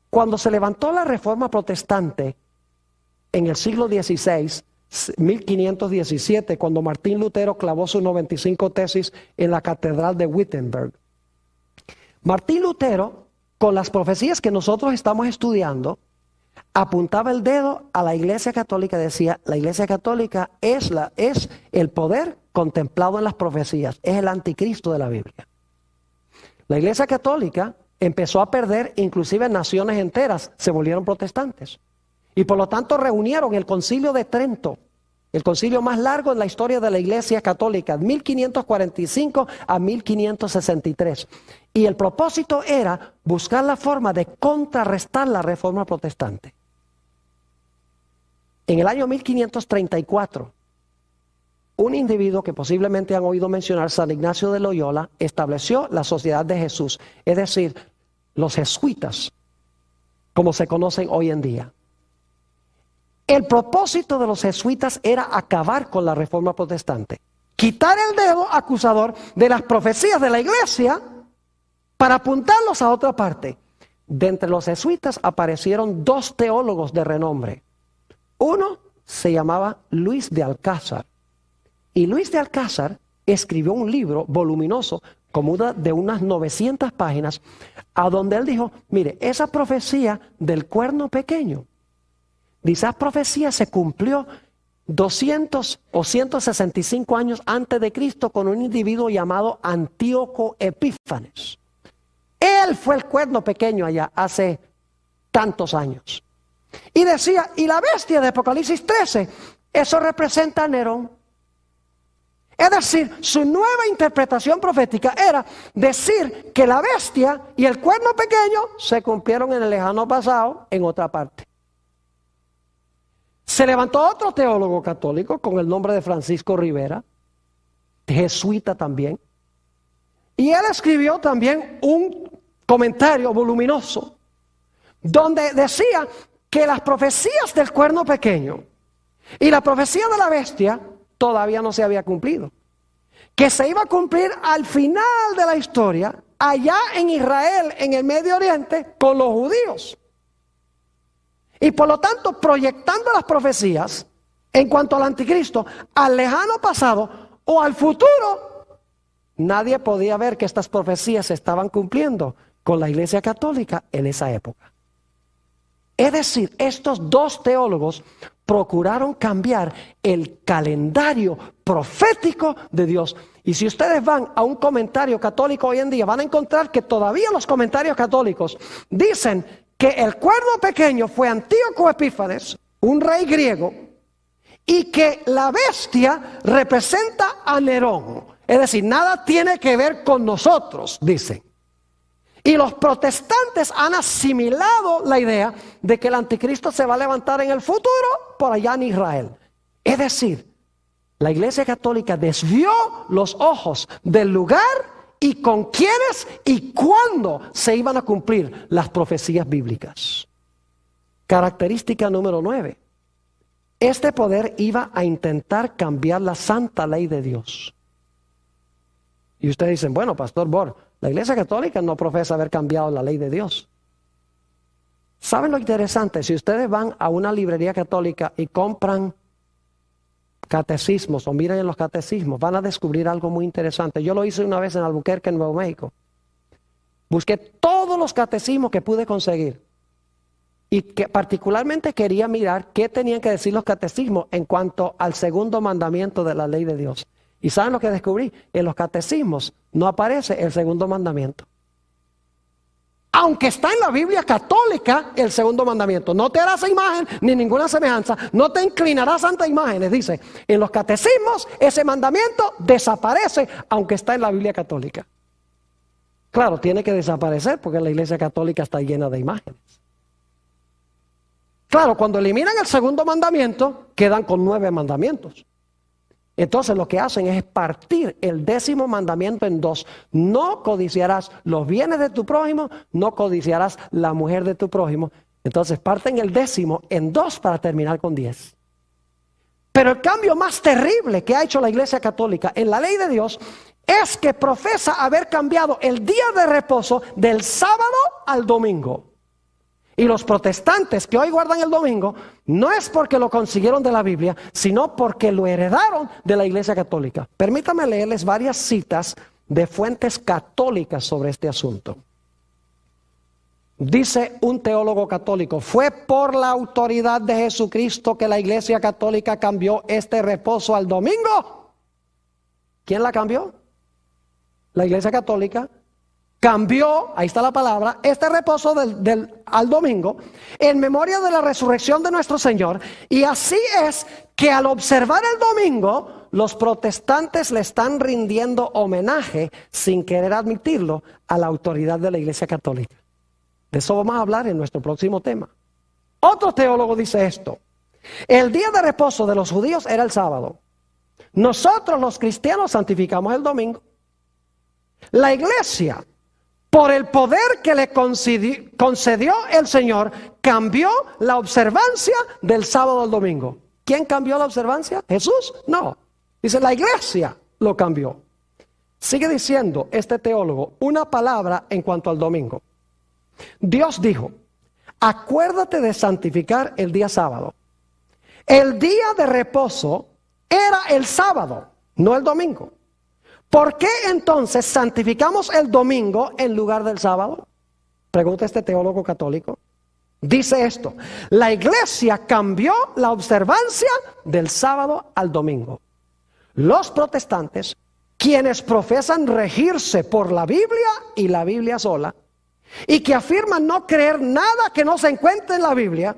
Cuando se levantó la Reforma Protestante en el siglo XVI, 1517, cuando Martín Lutero clavó sus 95 tesis en la Catedral de Wittenberg, Martín Lutero, con las profecías que nosotros estamos estudiando, apuntaba el dedo a la Iglesia Católica y decía, la Iglesia Católica es el poder contemplado en las profecías, es el anticristo de la Biblia. La Iglesia Católica empezó a perder, inclusive naciones enteras se volvieron protestantes. Y por lo tanto reunieron el Concilio de Trento, el concilio más largo en la historia de la Iglesia Católica, 1545 a 1563. Y el propósito era buscar la forma de contrarrestar la Reforma Protestante. En el año 1534, un individuo que posiblemente han oído mencionar, San Ignacio de Loyola, estableció la Sociedad de Jesús, es decir, los jesuitas, como se conocen hoy en día. El propósito de los jesuitas era acabar con la Reforma Protestante, quitar el dedo acusador de las profecías de la Iglesia para apuntarlos a otra parte. De entre los jesuitas aparecieron dos teólogos de renombre. Uno se llamaba Luis de Alcázar. Y Luis de Alcázar escribió un libro voluminoso, como de unas 900 páginas, a donde él dijo, mire, esa profecía del cuerno pequeño, esa profecía se cumplió 200 o 165 años antes de Cristo con un individuo llamado Antíoco Epífanes. Él fue el cuerno pequeño allá hace tantos años. Y decía, y la bestia de Apocalipsis 13, eso representa a Nerón. Es decir, su nueva interpretación profética era decir que la bestia y el cuerno pequeño se cumplieron en el lejano pasado en otra parte. Se levantó otro teólogo católico con el nombre de Francisco Rivera, jesuita también, y él escribió también un comentario voluminoso donde decía que las profecías del cuerno pequeño y la profecía de la bestia todavía no se había cumplido, que se iba a cumplir al final de la historia allá en Israel, en el Medio Oriente, con los judíos. Y por lo tanto, proyectando las profecías en cuanto al anticristo al lejano pasado o al futuro, nadie podía ver que estas profecías se estaban cumpliendo con la Iglesia Católica en esa época. Es decir, estos dos teólogos procuraron cambiar el calendario profético de Dios. Y si ustedes van a un comentario católico hoy en día, van a encontrar que todavía los comentarios católicos dicen que el cuerno pequeño fue Antíoco Epífanes, un rey griego, y que la bestia representa a Nerón. Es decir, nada tiene que ver con nosotros, dicen. Y los protestantes han asimilado la idea de que el anticristo se va a levantar en el futuro por allá en Israel. Es decir, la Iglesia Católica desvió los ojos del lugar y con quiénes y cuándo se iban a cumplir las profecías bíblicas. Característica número 9. Este poder iba a intentar cambiar la santa ley de Dios. Y ustedes dicen, bueno, Pastor Bor, la Iglesia Católica no profesa haber cambiado la ley de Dios. ¿Saben lo interesante? Si ustedes van a una librería católica y compran catecismos o miran en los catecismos, van a descubrir algo muy interesante. Yo lo hice una vez en Albuquerque, en Nuevo México. Busqué todos los catecismos que pude conseguir. Y que particularmente quería mirar qué tenían que decir los catecismos en cuanto al segundo mandamiento de la ley de Dios. ¿Y saben lo que descubrí? En los catecismos no aparece el segundo mandamiento. Aunque está en la Biblia católica el segundo mandamiento. No te harás imagen ni ninguna semejanza. No te inclinarás ante imágenes. Dice, en los catecismos ese mandamiento desaparece aunque está en la Biblia católica. Claro, tiene que desaparecer porque la Iglesia Católica está llena de imágenes. Claro, cuando eliminan el segundo mandamiento, quedan con 9 mandamientos. Entonces lo que hacen es partir el 10º mandamiento en 2. No codiciarás los bienes de tu prójimo, no codiciarás la mujer de tu prójimo. Entonces parten el 10º en 2 para terminar con 10. Pero el cambio más terrible que ha hecho la Iglesia Católica en la ley de Dios es que profesa haber cambiado el día de reposo del sábado al domingo. Y los protestantes que hoy guardan el domingo no es porque lo consiguieron de la Biblia, sino porque lo heredaron de la Iglesia Católica. Permítanme leerles varias citas de fuentes católicas sobre este asunto. Dice un teólogo católico, fue por la autoridad de Jesucristo que la Iglesia Católica cambió este reposo al domingo. ¿Quién la cambió? La Iglesia Católica cambió, ahí está la palabra, este reposo al domingo en memoria de la resurrección de nuestro Señor. Y así es que al observar el domingo, los protestantes le están rindiendo homenaje, sin querer admitirlo, a la autoridad de la Iglesia Católica. De eso vamos a hablar en nuestro próximo tema. Otro teólogo dice esto: el día de reposo de los judíos era el sábado. Nosotros los cristianos santificamos el domingo. La Iglesia, por el poder que le concedió el Señor, cambió la observancia del sábado al domingo. ¿Quién cambió la observancia? ¿Jesús? No. Dice, la Iglesia lo cambió. Sigue diciendo este teólogo una palabra en cuanto al domingo. Dios dijo, acuérdate de santificar el día sábado. El día de reposo era el sábado, no el domingo. ¿Por qué entonces santificamos el domingo en lugar del sábado? Pregunta este teólogo católico. Dice esto: la Iglesia cambió la observancia del sábado al domingo. Los protestantes, quienes profesan regirse por la Biblia y la Biblia sola, y que afirman no creer nada que no se encuentre en la Biblia,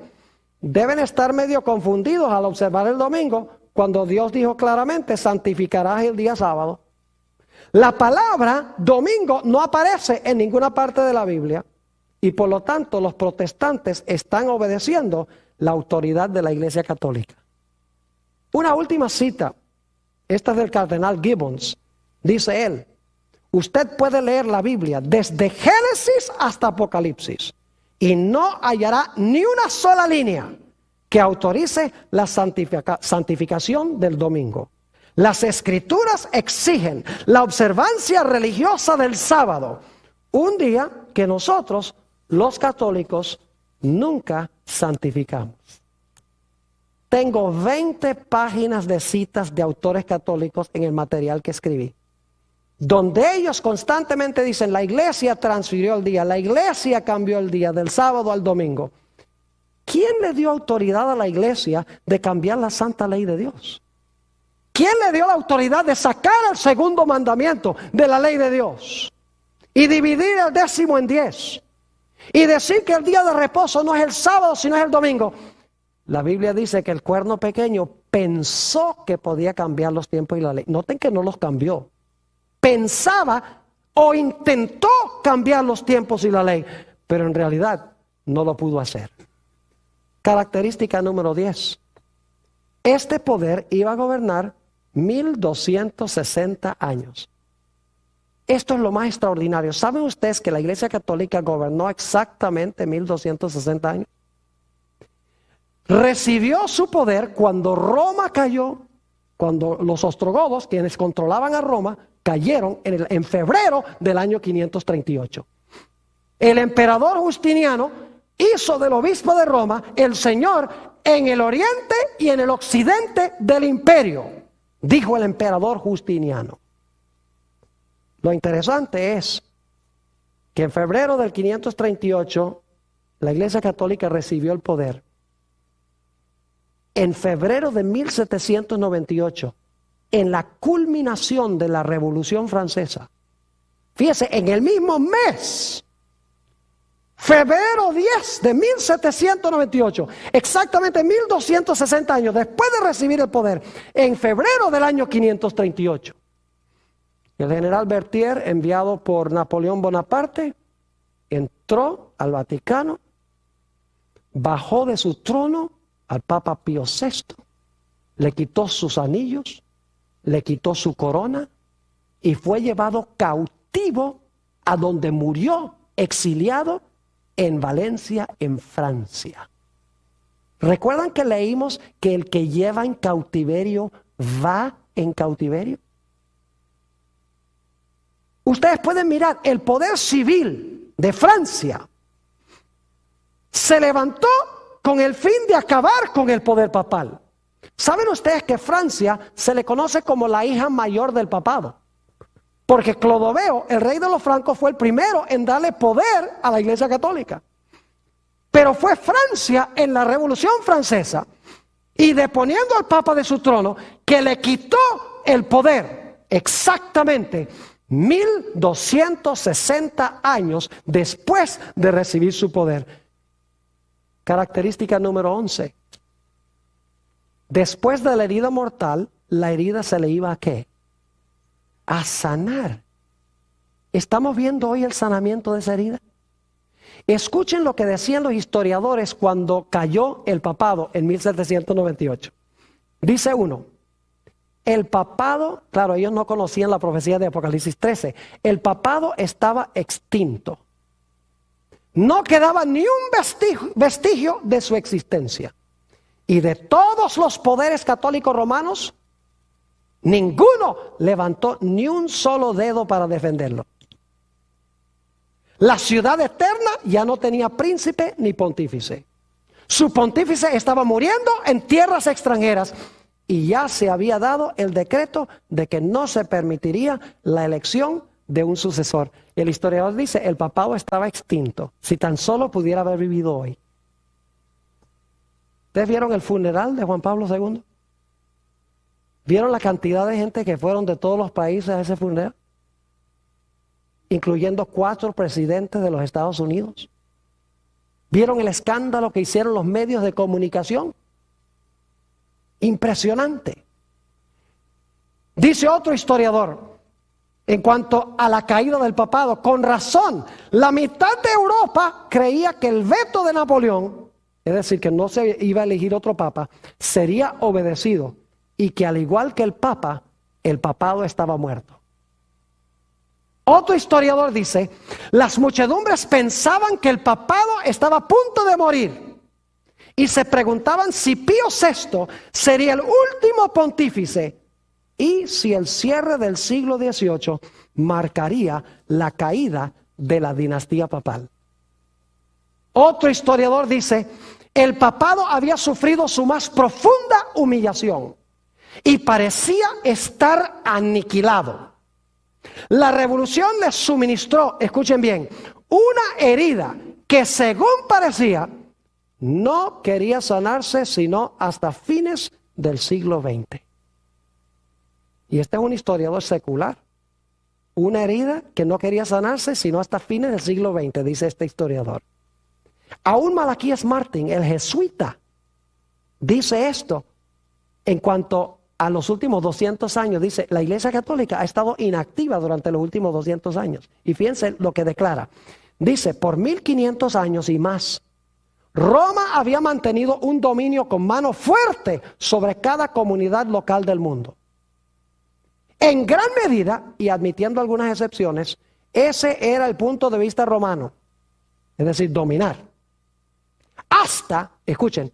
deben estar medio confundidos al observar el domingo, cuando Dios dijo claramente, santificarás el día sábado. La palabra domingo no aparece en ninguna parte de la Biblia y por lo tanto los protestantes están obedeciendo la autoridad de la Iglesia Católica. Una última cita, esta es del cardenal Gibbons. Dice él, usted puede leer la Biblia desde Génesis hasta Apocalipsis y no hallará ni una sola línea que autorice la santificación del domingo. Las Escrituras exigen la observancia religiosa del sábado, un día que nosotros, los católicos, nunca santificamos. Tengo 20 páginas de citas de autores católicos en el material que escribí, donde ellos constantemente dicen, la Iglesia transfirió el día, la Iglesia cambió el día del sábado al domingo. ¿Quién le dio autoridad a la Iglesia de cambiar la santa ley de Dios? ¿Quién le dio la autoridad de sacar el segundo mandamiento de la ley de Dios y dividir el 10º en 10 y decir que el día de reposo no es el sábado sino es el domingo? La Biblia dice que el cuerno pequeño pensó que podía cambiar los tiempos y la ley. Noten que no los cambió. Pensaba o intentó cambiar los tiempos y la ley, pero en realidad no lo pudo hacer. Característica número 10. Este poder iba a gobernar 1260 años. Esto es lo más extraordinario. ¿Saben ustedes que la Iglesia Católica gobernó exactamente 1260 años? Recibió su poder cuando Roma cayó, cuando los ostrogodos, quienes controlaban a Roma, cayeron en febrero del año 538. El emperador Justiniano hizo del obispo de Roma el señor en el oriente y en el occidente del imperio, dijo el emperador Justiniano. Lo interesante es que en febrero del 538 la Iglesia Católica recibió el poder. En febrero de 1798, en la culminación de la Revolución Francesa, fíjese, en el mismo mes, febrero 10 de 1798, exactamente 1260 años después de recibir el poder, en febrero del año 538, el general Berthier, enviado por Napoleón Bonaparte, entró al Vaticano, bajó de su trono al Papa Pío VI, le quitó sus anillos, le quitó su corona y fue llevado cautivo a donde murió exiliado en Valencia, en Francia. ¿Recuerdan que leímos que el que lleva en cautiverio va en cautiverio? Ustedes pueden mirar, el poder civil de Francia se levantó con el fin de acabar con el poder papal. ¿Saben ustedes que Francia se le conoce como la hija mayor del papado? Porque Clodoveo, el rey de los francos, fue el primero en darle poder a la Iglesia Católica. Pero fue Francia en la Revolución Francesa y deponiendo al Papa de su trono que le quitó el poder exactamente 1260 años después de recibir su poder. Característica número 11. Después de la herida mortal, la herida se le iba ¿a qué? A sanar. ¿Estamos viendo hoy el sanamiento de esa herida? Escuchen lo que decían los historiadores cuando cayó el papado en 1798. Dice uno, el papado, claro, ellos no conocían la profecía de Apocalipsis 13, el papado estaba extinto. No quedaba ni un vestigio de su existencia. Y de todos los poderes católicos romanos, ninguno levantó ni un solo dedo para defenderlo. La ciudad eterna ya no tenía príncipe ni pontífice. Su pontífice estaba muriendo en tierras extranjeras y ya se había dado el decreto de que no se permitiría la elección de un sucesor. El historiador dice, el papado estaba extinto, si tan solo pudiera haber vivido hoy. ¿Ustedes vieron el funeral de Juan Pablo II? ¿Vieron la cantidad de gente que fueron de todos los países a ese funeral? Incluyendo 4 presidentes de los Estados Unidos. ¿Vieron el escándalo que hicieron los medios de comunicación? Impresionante. Dice otro historiador, en cuanto a la caída del papado, con razón, la mitad de Europa creía que el veto de Napoleón, es decir, que no se iba a elegir otro papa, sería obedecido y que al igual que el papa, el papado estaba muerto. Otro historiador dice, las muchedumbres pensaban que el papado estaba a punto de morir y se preguntaban si Pío VI sería el último pontífice y si el cierre del siglo XVIII marcaría la caída de la dinastía papal. Otro historiador dice, el papado había sufrido su más profunda humillación y parecía estar aniquilado. La revolución les suministró, escuchen bien, una herida que según parecía no quería sanarse sino hasta fines del siglo XX. Y este es un historiador secular. Una herida que no quería sanarse sino hasta fines del siglo XX, dice este historiador. Aún Malaquías Martín, el jesuita, dice esto en cuanto a los últimos 200 años. Dice, la Iglesia Católica ha estado inactiva durante los últimos 200 años. Y fíjense lo que declara. Dice, por 1500 años y más, Roma había mantenido un dominio con mano fuerte sobre cada comunidad local del mundo. En gran medida, y admitiendo algunas excepciones, ese era el punto de vista romano. Es decir, dominar. Hasta, escuchen,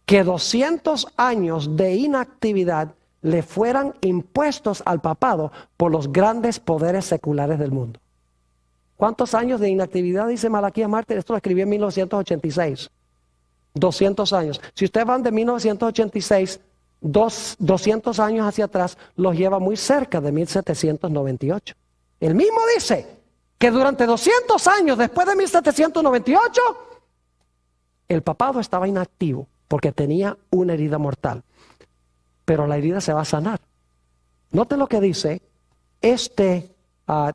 que 200 años de inactividad le fueran impuestos al papado por los grandes poderes seculares del mundo. ¿Cuántos años de inactividad dice Malaquías Mártir? Esto lo escribió en 1986. 200 años. Si ustedes van de 1986, 200 años hacia atrás, los lleva muy cerca de 1798. Él mismo dice que durante 200 años después de 1798, el papado estaba inactivo porque tenía una herida mortal. Pero la herida se va a sanar. Noten lo que dice este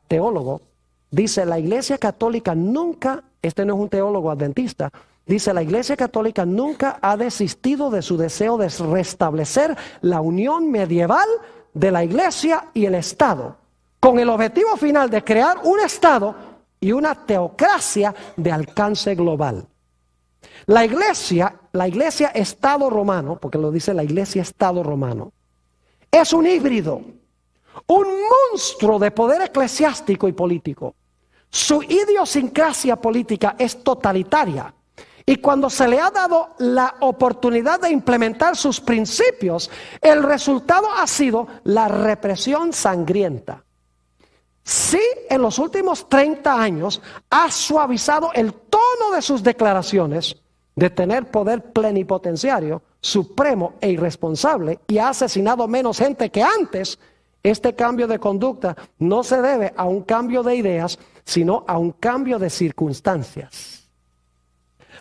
teólogo. Dice, la Iglesia Católica nunca, este no es un teólogo adventista, dice, la Iglesia Católica nunca ha desistido de su deseo de restablecer la unión medieval de la Iglesia y el Estado, con el objetivo final de crear un Estado y una teocracia de alcance global. La Iglesia Estado romano, porque lo dice la Iglesia Estado romano, es un híbrido, un monstruo de poder eclesiástico y político. Su idiosincrasia política es totalitaria. Y cuando se le ha dado la oportunidad de implementar sus principios, el resultado ha sido la represión sangrienta. Sí, en los últimos 30 años ha suavizado el tono de sus declaraciones de tener poder plenipotenciario, supremo e irresponsable, y ha asesinado menos gente que antes. Este cambio de conducta no se debe a un cambio de ideas, sino a un cambio de circunstancias.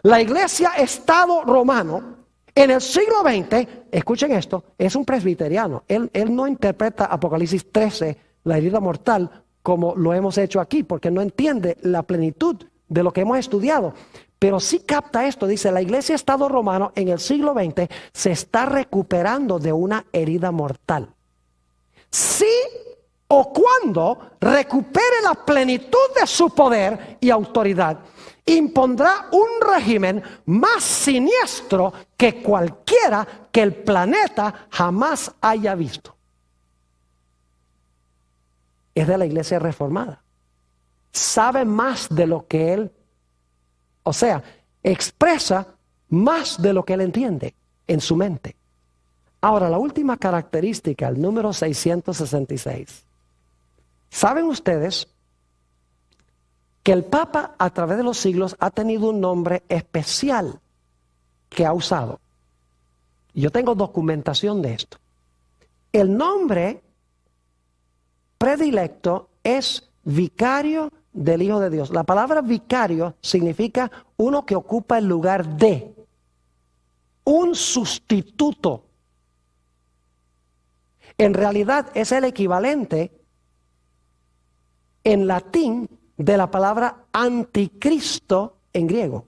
La Iglesia Estado romano en el siglo XX, escuchen esto, es un presbiteriano. Él no interpreta Apocalipsis 13, la herida mortal, como lo hemos hecho aquí, porque no entiende la plenitud de lo que hemos estudiado. Pero sí capta esto, dice, la Iglesia Estado romano en el siglo XX se está recuperando de una herida mortal. Si o cuando recupere la plenitud de su poder y autoridad, impondrá un régimen más siniestro que cualquiera que el planeta jamás haya visto. Es de la Iglesia Reformada. Sabe más de lo que él, o sea, expresa más de lo que él entiende en su mente. Ahora, la última característica, el número 666. ¿Saben ustedes que el Papa a través de los siglos ha tenido un nombre especial que ha usado? Yo tengo documentación de esto. El nombre predilecto es vicario del Hijo de Dios. La palabra vicario significa uno que ocupa el lugar de, un sustituto. En realidad es el equivalente en latín de la palabra anticristo en griego.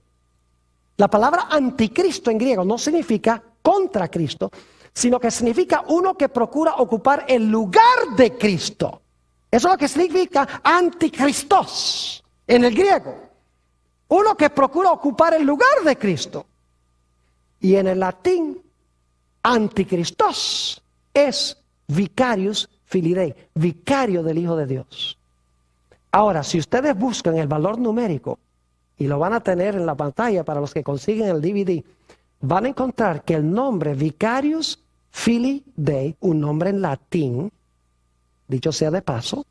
La palabra anticristo en griego no significa contra Cristo, sino que significa uno que procura ocupar el lugar de Cristo. Eso es lo que significa anticristos en el griego. Uno que procura ocupar el lugar de Cristo. Y en el latín, anticristos es vicarius filii Dei, vicario del Hijo de Dios. Ahora, si ustedes buscan el valor numérico, y lo van a tener en la pantalla para los que consiguen el DVD, van a encontrar que el nombre vicarius filii Dei, un nombre en latín, dicho sea de paso,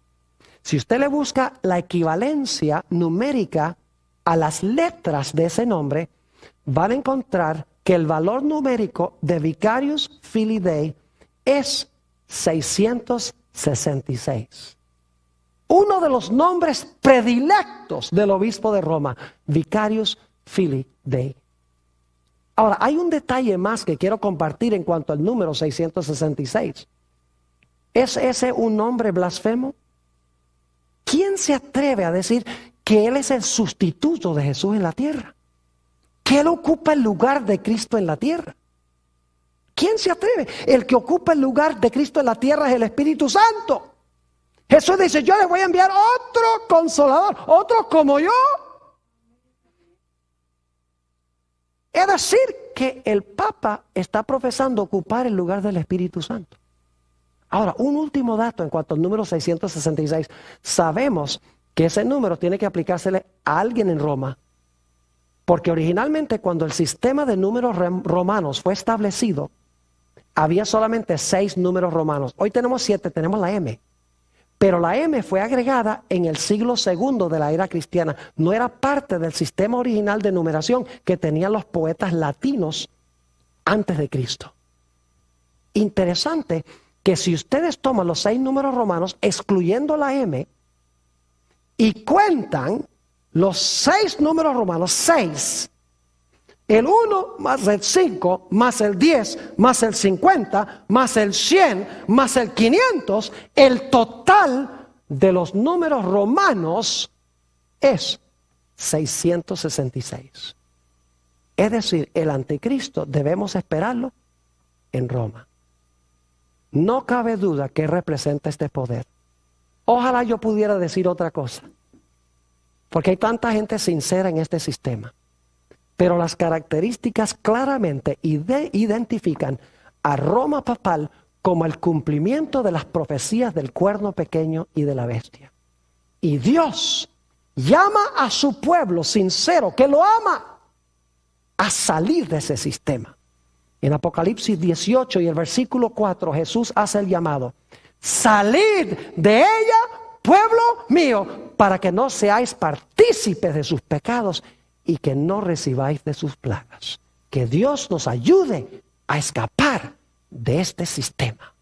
si usted le busca la equivalencia numérica a las letras de ese nombre, van a encontrar que el valor numérico de vicarius filii Dei es 666. Uno de los nombres predilectos del obispo de Roma, vicarius filii Dei. Ahora, hay un detalle más que quiero compartir en cuanto al número 666. ¿Es ese un nombre blasfemo? ¿Quién se atreve a decir que Él es el sustituto de Jesús en la tierra? Que Él ocupa el lugar de Cristo en la tierra. ¿Quién se atreve? El que ocupa el lugar de Cristo en la tierra es el Espíritu Santo. Jesús dice, yo les voy a enviar otro consolador, otro como yo. Es decir, que el Papa está profesando ocupar el lugar del Espíritu Santo. Ahora, un último dato en cuanto al número 666. Sabemos que ese número tiene que aplicársele a alguien en Roma. Porque originalmente cuando el sistema de números romanos fue establecido, había solamente 6 números romanos. Hoy tenemos 7, tenemos la M. Pero la M fue agregada en el siglo II de la era cristiana. No era parte del sistema original de numeración que tenían los poetas latinos antes de Cristo. Interesante que si ustedes toman los 6 números romanos, excluyendo la M, y cuentan los 6 números romanos, 6, el 1 más el 5, más el 10, más el 50, más el 100, más el 500, el total de los números romanos es 666. Es decir, el anticristo debemos esperarlo en Roma. No cabe duda que representa este poder. Ojalá yo pudiera decir otra cosa, porque hay tanta gente sincera en este sistema. Pero las características claramente identifican a Roma papal como el cumplimiento de las profecías del cuerno pequeño y de la bestia. Y Dios llama a su pueblo sincero, que lo ama, a salir de ese sistema. En Apocalipsis 18 y el versículo 4, Jesús hace el llamado: salid de ella, pueblo mío, para que no seáis partícipes de sus pecados y que no recibáis de sus plagas. Que Dios nos ayude a escapar de este sistema.